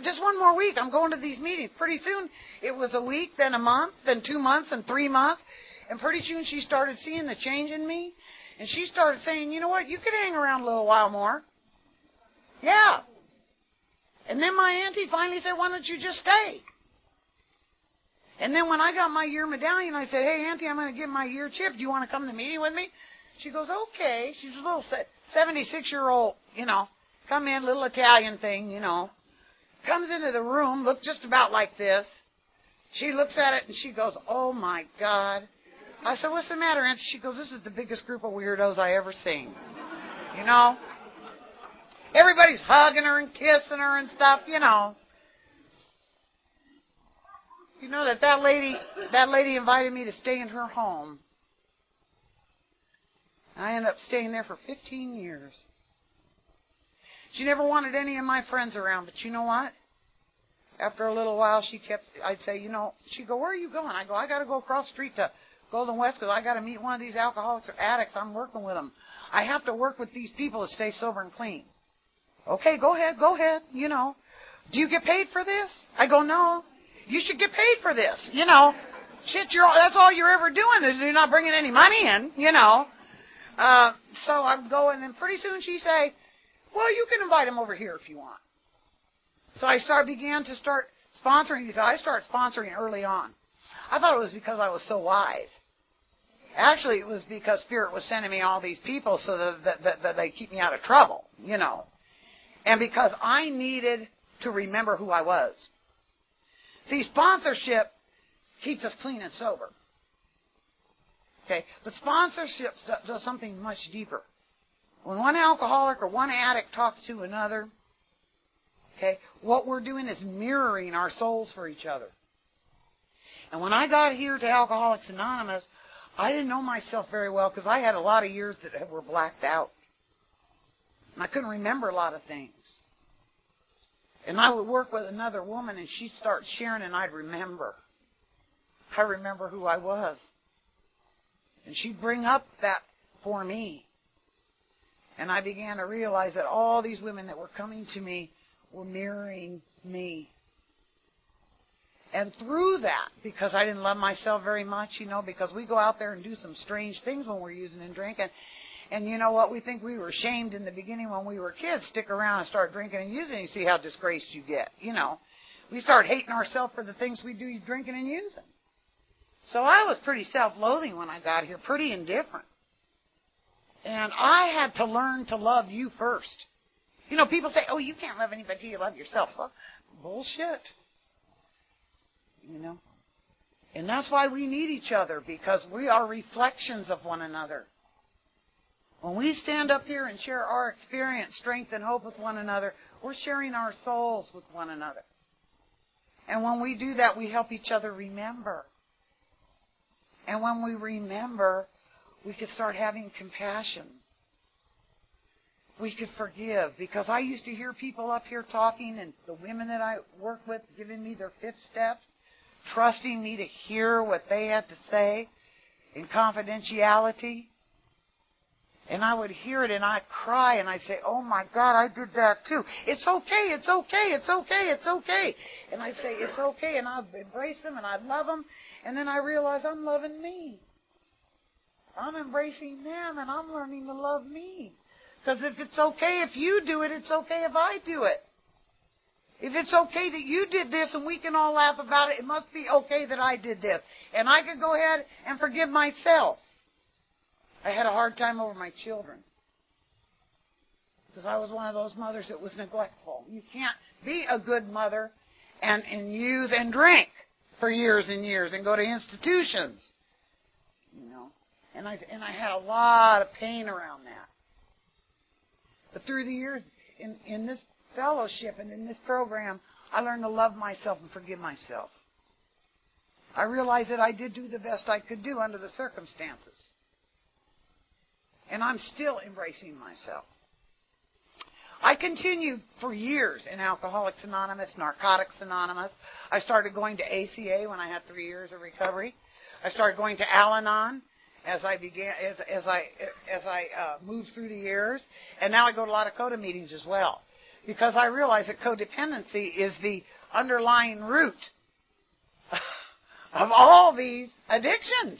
Just one more week. I'm going to these meetings. Pretty soon, it was a week, then a month, then 2 months, and 3 months. And pretty soon, she started seeing the change in me. And she started saying, you know what, you could hang around a little while more. Yeah. And then my auntie finally said, why don't you just stay? And then when I got my year medallion, I said, hey, auntie, I'm going to get my year chip. Do you want to come to the meeting with me? She goes, okay. She's a little 76-year-old, you know, come in, little Italian thing, you know. Comes into the room, looked just about like this. She looks at it and she goes, oh, my God. I said, what's the matter, auntie? She goes, this is the biggest group of weirdos I ever seen. You know? Everybody's hugging her and kissing her and stuff, you know. You know that lady invited me to stay in her home. I ended up staying there for 15 years. She never wanted any of my friends around, but you know what? After a little while, I'd say, she'd go, where are you going? I go, I got to go across the street to Golden West because I got to meet one of these alcoholics or addicts. I'm working with them. I have to work with these people to stay sober and clean. Okay, go ahead. Do you get paid for this? I go, no. You should get paid for this. Shit, that's all you're ever doing is you're not bringing any money in, So I'm going, and pretty soon she say, well, you can invite him over here if you want. So I began to start sponsoring because I started sponsoring early on. I thought it was because I was so wise. Actually, it was because Spirit was sending me all these people so that they keep me out of trouble, And because I needed to remember who I was. See, sponsorship keeps us clean and sober. Okay, but sponsorship does something much deeper. When one alcoholic or one addict talks to another, okay, what we're doing is mirroring our souls for each other. And when I got here to Alcoholics Anonymous, I didn't know myself very well because I had a lot of years that were blacked out. And I couldn't remember a lot of things. And I would work with another woman and she'd start sharing and I'd remember. I remember who I was. And she'd bring up that for me. And I began to realize that all these women that were coming to me were mirroring me. And through that, because I didn't love myself very much, because we go out there and do some strange things when we're using and drinking. And you know what? We think we were shamed in the beginning when we were kids. Stick around and start drinking and using, and you see how disgraced you get. We start hating ourselves for the things we do drinking and using. So I was pretty self-loathing when I got here, pretty indifferent. And I had to learn to love you first. People say, oh, you can't love anybody till you love yourself. Well, bullshit. And that's why we need each other, because we are reflections of one another. When we stand up here and share our experience, strength, and hope with one another, we're sharing our souls with one another. And when we do that, we help each other remember. And when we remember, we can start having compassion. We could forgive. Because I used to hear people up here talking, and the women that I work with giving me their 5th steps, trusting me to hear what they had to say in confidentiality. And I would hear it and I'd cry and I'd say, oh my God, I did that too. It's okay, it's okay, it's okay, it's okay. And I'd say, it's okay, and I'd embrace them and I'd love them. And then I realized I'm loving me. I'm embracing them and I'm learning to love me. Because if it's okay if you do it, it's okay if I do it. If it's okay that you did this and we can all laugh about it, it must be okay that I did this. And I could go ahead and forgive myself. I had a hard time over my children. Because I was one of those mothers that was neglectful. You can't be a good mother and use and drink for years and years and go to institutions. And I had a lot of pain around that. But through the years, in this fellowship and in this program, I learned to love myself and forgive myself. I realized that I did do the best I could do under the circumstances. And I'm still embracing myself. I continued for years in Alcoholics Anonymous, Narcotics Anonymous. I started going to ACA when I had 3 years of recovery. I started going to Al-Anon as I moved through the years. And now I go to a lot of CODA meetings as well. Because I realize that codependency is the underlying root of all these addictions.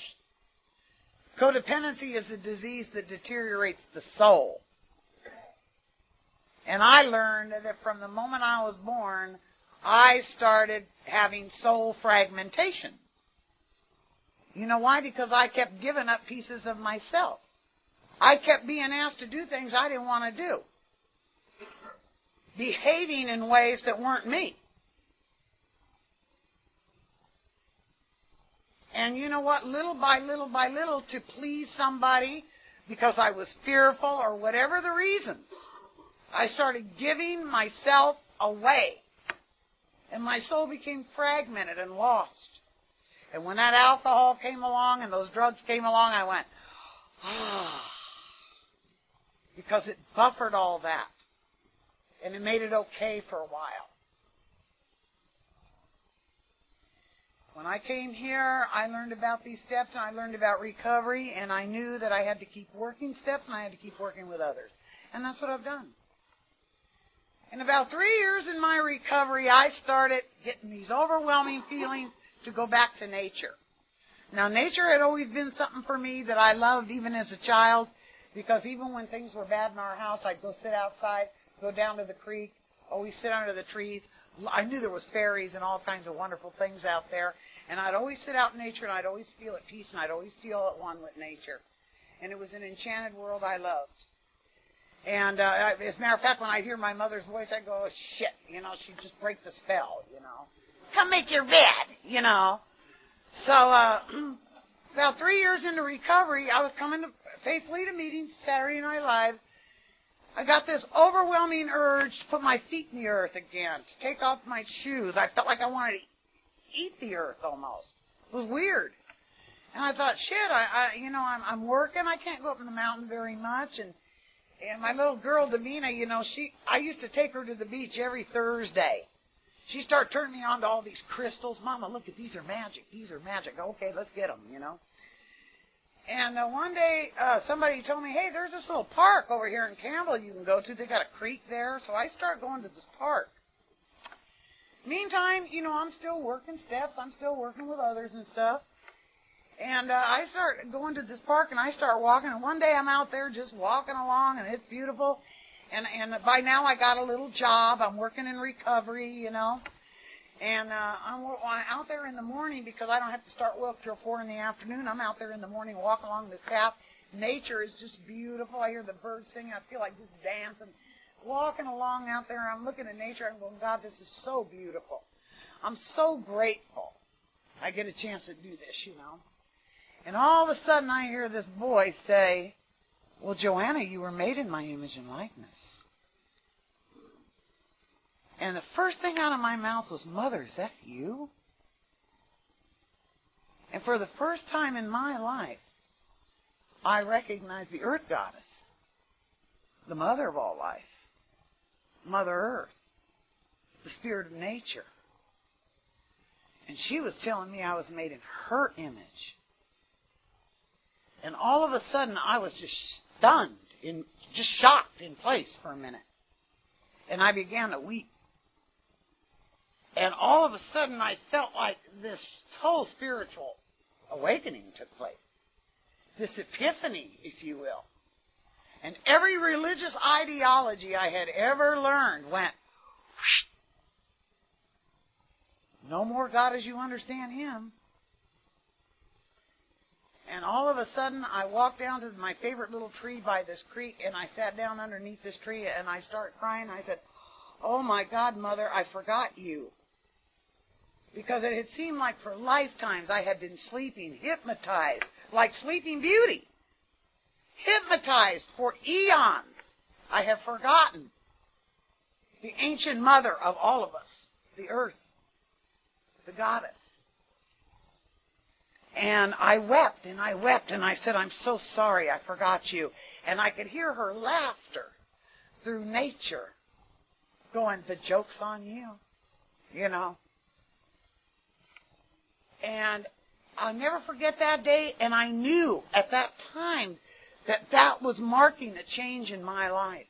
Codependency is a disease that deteriorates the soul. And I learned that from the moment I was born, I started having soul fragmentation. You know why? Because I kept giving up pieces of myself. I kept being asked to do things I didn't want to do. Behaving in ways that weren't me. And you know what? Little by little, to please somebody, because I was fearful or whatever the reasons, I started giving myself away. And my soul became fragmented and lost. And when that alcohol came along and those drugs came along, I went, ah, because it buffered all that. And it made it okay for a while. When I came here, I learned about these steps, and I learned about recovery, and I knew that I had to keep working steps, and I had to keep working with others. And that's what I've done. In about 3 years in my recovery, I started getting these overwhelming feelings to go back to nature. Now, nature had always been something for me that I loved even as a child, because even when things were bad in our house, I'd go sit outside, go down to the creek, always sit under the trees. I knew there was fairies and all kinds of wonderful things out there, and I'd always sit out in nature, and I'd always feel at peace, and I'd always feel at one with nature. And it was an enchanted world I loved. And as a matter of fact, when I'd hear my mother's voice, I'd go, oh, shit, she'd just break the spell, Come make your bed, So about 3 years into recovery, I was coming faithfully to meetings, Saturday Night Live. I got this overwhelming urge to put my feet in the earth again, to take off my shoes. I felt like I wanted to eat the earth almost. It was weird. And I thought, shit, I'm working. I can't go up in the mountain very much. And my little girl, Davina, I used to take her to the beach every Thursday. She started turning me on to all these crystals. Mama, look at these are magic. These are magic. Okay, let's get them, And one day, somebody told me, hey, there's this little park over here in Campbell you can go to. They got a creek there. So I started going to this park. Meantime, I'm still working steps. I'm still working with others and stuff. And I start going to this park, and I start walking. And one day I'm out there just walking along, and it's beautiful. And by now I got a little job. I'm working in recovery, And I'm out there in the morning because I don't have to start work till 4 in the afternoon. I'm out there in the morning walking along this path. Nature is just beautiful. I hear the birds singing. I feel like just dancing. Walking along out there, I'm looking at nature. I'm going, God, this is so beautiful. I'm so grateful I get a chance to do this, And all of a sudden I hear this voice say, well, Joanna, you were made in my image and likeness. And the first thing out of my mouth was, Mother, is that you? And for the first time in my life, I recognized the Earth Goddess, the mother of all life, Mother Earth, the spirit of nature. And she was telling me I was made in her image. And all of a sudden, I was just stunned, just shocked in place for a minute. And I began to weep. And all of a sudden, I felt like this whole spiritual awakening took place. This epiphany, if you will. And every religious ideology I had ever learned went, whoosh. No more God as you understand Him. And all of a sudden, I walked down to my favorite little tree by this creek, and I sat down underneath this tree, and I started crying. I said, oh, my God, Mother, I forgot you. Because it had seemed like for lifetimes I had been sleeping, hypnotized, like Sleeping Beauty. Hypnotized for eons. I have forgotten the ancient mother of all of us, the earth, the goddess. And I wept, and I wept, and I said, I'm so sorry, I forgot you. And I could hear her laughter through nature going, the joke's on you, And I'll never forget that day, and I knew at that time that was marking a change in my life.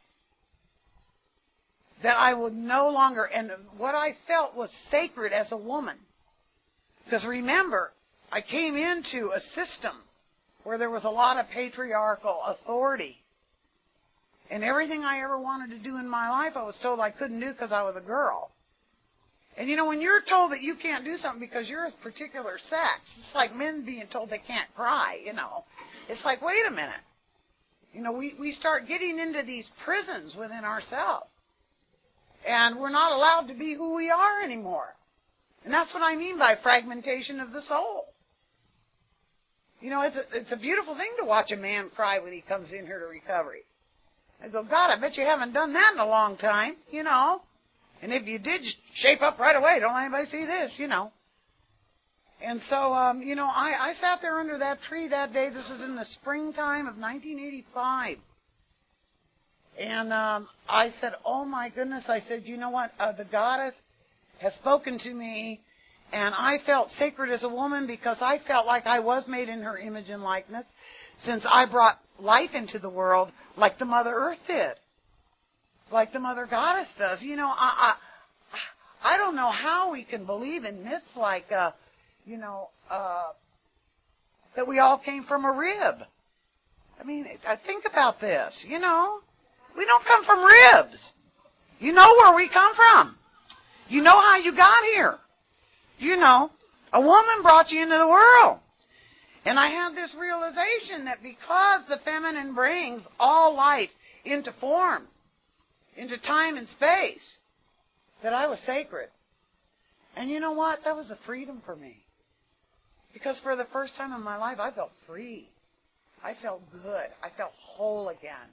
That I would no longer, and what I felt was sacred as a woman. Because remember, I came into a system where there was a lot of patriarchal authority. And everything I ever wanted to do in my life, I was told I couldn't do because I was a girl. And when you're told that you can't do something because you're a particular sex, it's like men being told they can't cry, It's like, wait a minute. We start getting into these prisons within ourselves. And we're not allowed to be who we are anymore. And that's what I mean by fragmentation of the soul. It's a beautiful thing to watch a man cry when he comes in here to recovery. I go, God, I bet you haven't done that in a long time, And if you did, just shape up right away. Don't let anybody see this, And so, I sat there under that tree that day. This was in the springtime of 1985. And I said, oh, my goodness. I said, you know what? The goddess has spoken to me. And I felt sacred as a woman because I felt like I was made in her image and likeness, since I brought life into the world like the Mother Earth did, like the Mother Goddess does. I don't know how we can believe in myths like, that we all came from a rib. I mean, I think about this, We don't come from ribs. You know where we come from. You know how you got here. A woman brought you into the world. And I had this realization that because the feminine brings all life into form, into time and space, that I was sacred. And you know what? That was a freedom for me. Because for the first time in my life, I felt free. I felt good. I felt whole again.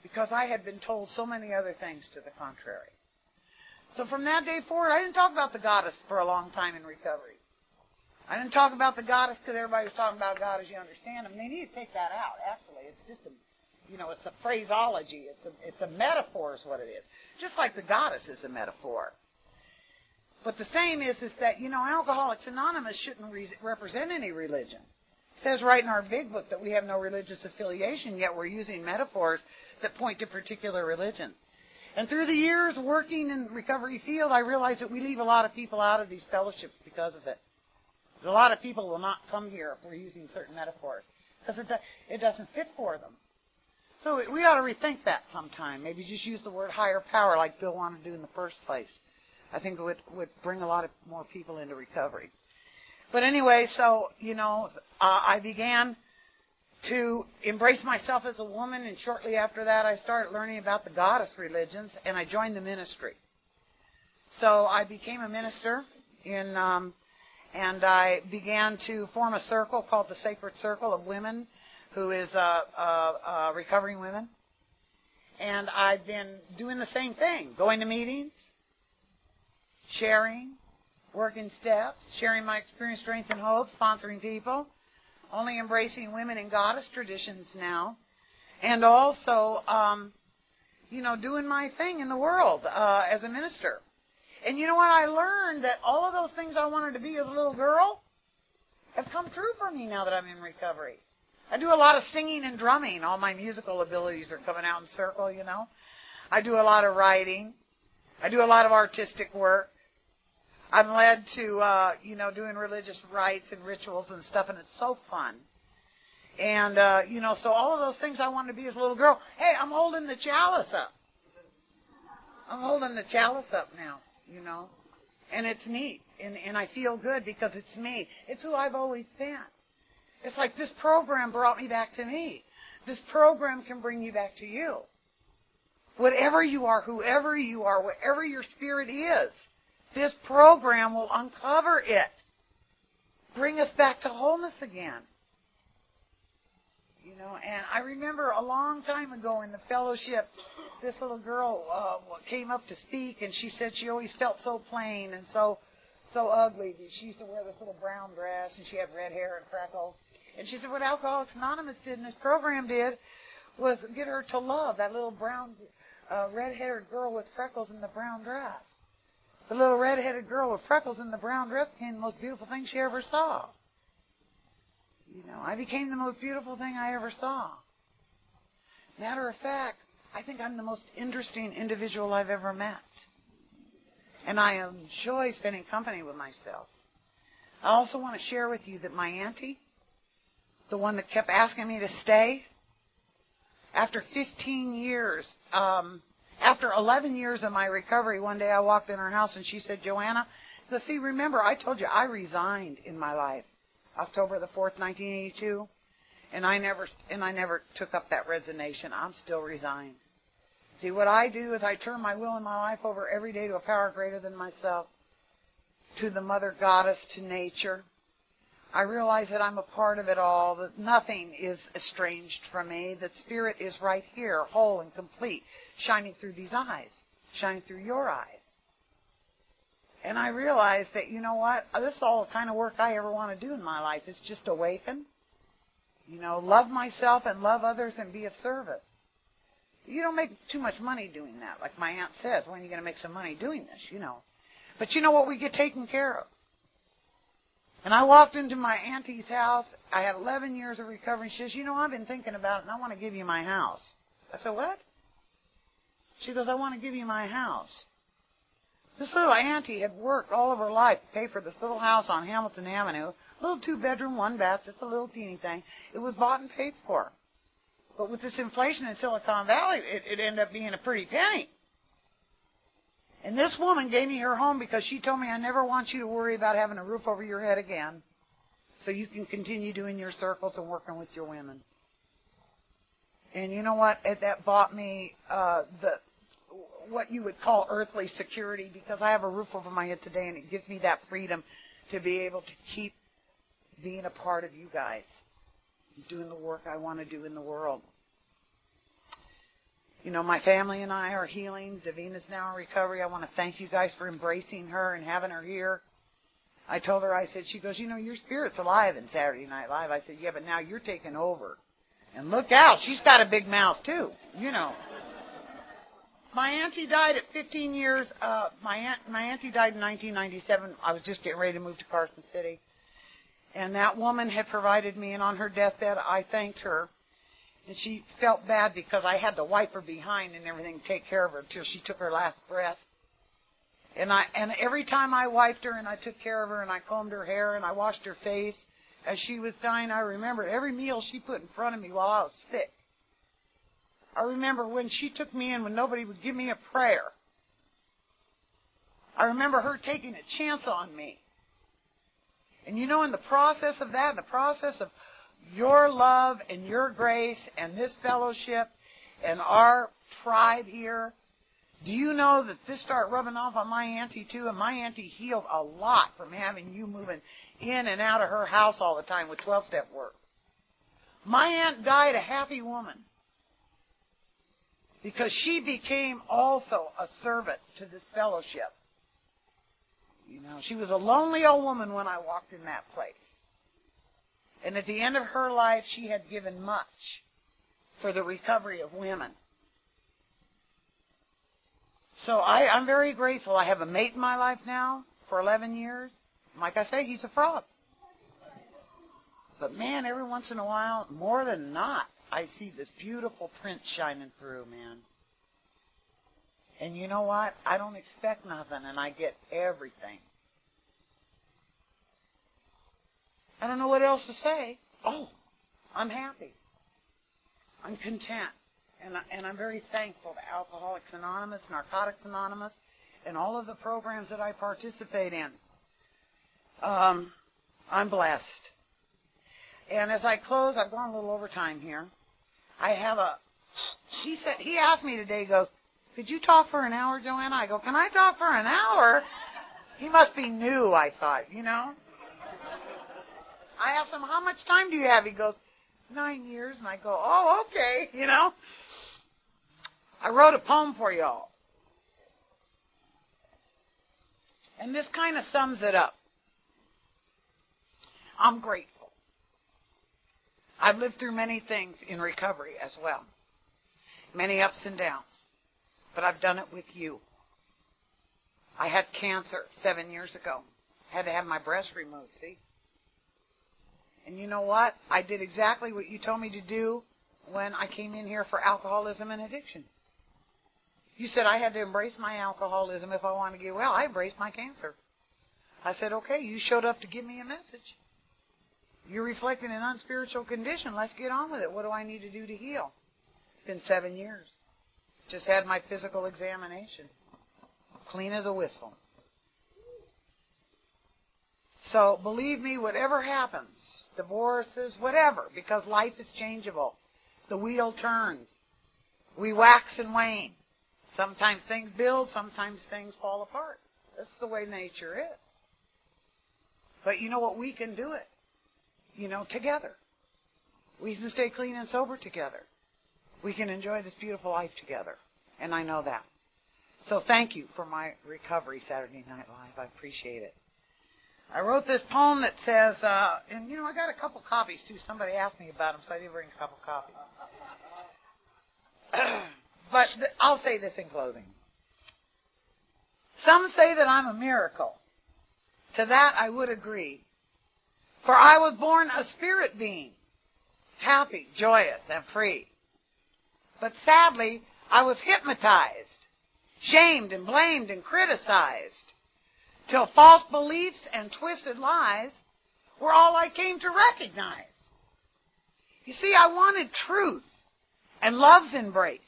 Because I had been told so many other things to the contrary. So from that day forward, I didn't talk about the goddess for a long time in recovery. I didn't talk about the goddess because everybody was talking about God as you understand them. They need to take that out, actually. It's just it's a phraseology. It's a metaphor is what it is. Just like the goddess is a metaphor. But the same is that, Alcoholics Anonymous shouldn't represent any religion. It says right in our big book that we have no religious affiliation, yet we're using metaphors that point to particular religions. And through the years working in the recovery field, I realized that we leave a lot of people out of these fellowships because of it. A lot of people will not come here if we're using certain metaphors because it doesn't fit for them. So we ought to rethink that sometime. Maybe just use the word higher power like Bill wanted to do in the first place. I think it would bring a lot of more people into recovery. But anyway, so, I began to embrace myself as a woman, and shortly after that I started learning about the goddess religions, and I joined the ministry. So I became a minister, and I began to form a circle called the Sacred Circle of Women, who is recovering women. And I've been doing the same thing, going to meetings, sharing, working steps, sharing my experience, strength, and hope, sponsoring people, only embracing women and goddess traditions now, and also, doing my thing in the world as a minister. And you know what? I learned that all of those things I wanted to be as a little girl have come true for me now that I'm in recovery. I do a lot of singing and drumming. All my musical abilities are coming out in circle, I do a lot of writing. I do a lot of artistic work. I'm led to, doing religious rites and rituals and stuff, and it's so fun. And, so all of those things I wanted to be as a little girl. Hey, I'm holding the chalice up. I'm holding the chalice up now, And it's neat. And I feel good because it's me. It's who I've always been. It's like this program brought me back to me. This program can bring you back to you. Whatever you are, whoever you are, whatever your spirit is, this program will uncover it. Bring us back to wholeness again. And I remember a long time ago in the fellowship, this little girl came up to speak, and she said she always felt so plain and so ugly. She used to wear this little brown dress, and she had red hair and freckles. And she said what Alcoholics Anonymous did, and this program did, was get her to love that little brown, red-haired girl with freckles in the brown dress. The little red-headed girl with freckles in the brown dress became the most beautiful thing she ever saw. I became the most beautiful thing I ever saw. Matter of fact, I think I'm the most interesting individual I've ever met. And I enjoy spending company with myself. I also want to share with you that my auntie, the one that kept asking me to stay, after 15 years, after 11 years of my recovery, one day I walked in her house and she said, Joanna, see, remember, I told you I resigned in my life, October the 4th, 1982, and I never took up that resignation. I'm still resigned. See, what I do is I turn my will and my life over every day to a power greater than myself, to the Mother Goddess, to nature. I realize that I'm a part of it all, that nothing is estranged from me, that Spirit is right here, whole and complete, shining through these eyes, shining through your eyes. And I realized that, you know what, this is all the kind of work I ever want to do in my life. It's just awaken, love myself and love others and be of service. You don't make too much money doing that. Like my aunt says, when are you going to make some money doing this, But you know what? We get taken care of. And I walked into my auntie's house. I had 11 years of recovery. She says, I've been thinking about it, and I want to give you my house. I said, what? She goes, I want to give you my house. This little auntie had worked all of her life to pay for this little house on Hamilton Avenue, a little 2-bedroom, 1-bath, just a little teeny thing. It was bought and paid for. But with this inflation in Silicon Valley, it ended up being a pretty penny. And this woman gave me her home because she told me, I never want you to worry about having a roof over your head again, so you can continue doing your circles and working with your women. And you know what? That bought me what you would call earthly security, because I have a roof over my head today, and it gives me that freedom to be able to keep being a part of you guys, doing the work I want to do in the world. My family and I are healing. Davina's now in recovery. I want to thank you guys for embracing her and having her here. I told her, I said, she goes, your spirit's alive in Saturday Night Live. I said, yeah, but now you're taking over. And look out, she's got a big mouth too, My auntie died at 15 years. My auntie died in 1997. I was just getting ready to move to Carson City. And that woman had provided me, and on her deathbed, I thanked her. And she felt bad because I had to wipe her behind and everything, take care of her until she took her last breath. And every time I wiped her and I took care of her and I combed her hair and I washed her face as she was dying, I remembered every meal she put in front of me while I was sick. I remember when she took me in when nobody would give me a prayer. I remember her taking a chance on me. And in the process of that, in the process of your love and your grace and this fellowship and our tribe here, do you know that this started rubbing off on my auntie too? And my auntie healed a lot from having you moving in and out of her house all the time with 12-step work. My aunt died a happy woman because she became also a servant to this fellowship. She was a lonely old woman when I walked in that place. And at the end of her life, she had given much for the recovery of women. So I'm very grateful. I have a mate in my life now for 11 years. Like I say, he's a fraud. But man, every once in a while, more than not, I see this beautiful prince shining through, man. And you know what? I don't expect nothing, and I get everything. I don't know what else to say. Oh, I'm happy. I'm content. And I'm very thankful to Alcoholics Anonymous, Narcotics Anonymous, and all of the programs that I participate in. I'm blessed. And as I close, I've gone a little overtime here. He asked me today, he goes, could you talk for an hour, Joanna? I go, can I talk for an hour? He must be new, I thought, I asked him, how much time do you have? He goes, 9 years. And I go, oh, okay, I wrote a poem for y'all. And this kind of sums it up. I'm grateful. I've lived through many things in recovery as well. Many ups and downs. But I've done it with you. I had cancer 7 years ago. Had to have my breast removed, see? And you know what? I did exactly what you told me to do when I came in here for alcoholism and addiction. You said I had to embrace my alcoholism if I wanted to get well. I embraced my cancer. I said, okay, you showed up to give me a message. You're reflecting an unspiritual condition. Let's get on with it. What do I need to do to heal? It's been 7 years. Just had my physical examination. Clean as a whistle. So believe me, whatever happens, divorces, whatever, because life is changeable. The wheel turns. We wax and wane. Sometimes things build, sometimes things fall apart. That's the way nature is. But you know what? We can do it, together. We can stay clean and sober together. We can enjoy this beautiful life together. And I know that. So thank you for my recovery, Saturday Night Live. I appreciate it. I wrote this poem that says, and I got a couple copies too. Somebody asked me about them, so I did bring a couple copies. But I'll say this in closing. Some say that I'm a miracle. To that I would agree. For I was born a spirit being, happy, joyous, and free. But sadly, I was hypnotized, shamed and blamed and criticized, till false beliefs and twisted lies were all I came to recognize. You see, I wanted truth and love's embrace,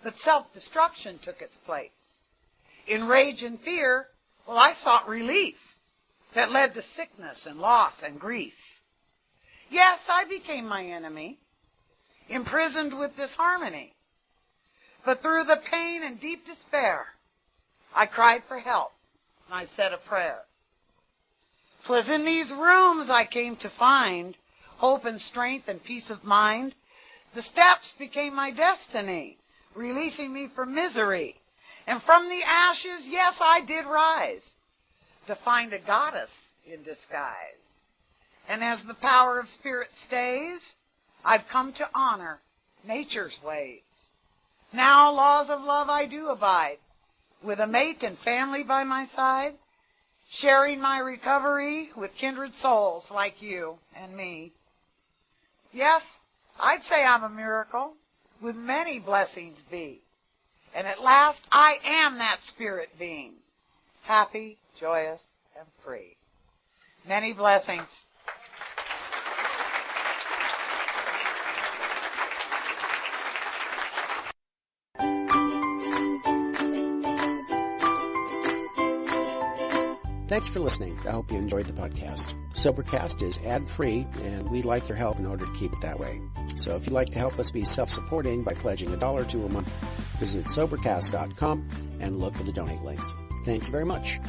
but self-destruction took its place. In rage and fear, I sought relief that led to sickness and loss and grief. Yes, I became my enemy, imprisoned with disharmony. But through the pain and deep despair, I cried for help, and I said a prayer. 'Twas in these rooms I came to find hope and strength and peace of mind. The steps became my destiny, releasing me from misery. And from the ashes, yes, I did rise, to find a goddess in disguise. And as the power of spirit stays, I've come to honor nature's ways. Now laws of love I do abide, with a mate and family by my side, sharing my recovery with kindred souls like you and me. Yes, I'd say I'm a miracle, with many blessings be. And at last I am that spirit being, happy, joyous, and free. Many blessings. Thanks for listening. I hope you enjoyed the podcast. Sobercast is ad-free, and we'd like your help in order to keep it that way. So if you'd like to help us be self-supporting by pledging $1 or $2 a month, visit Sobercast.com and look for the donate links. Thank you very much.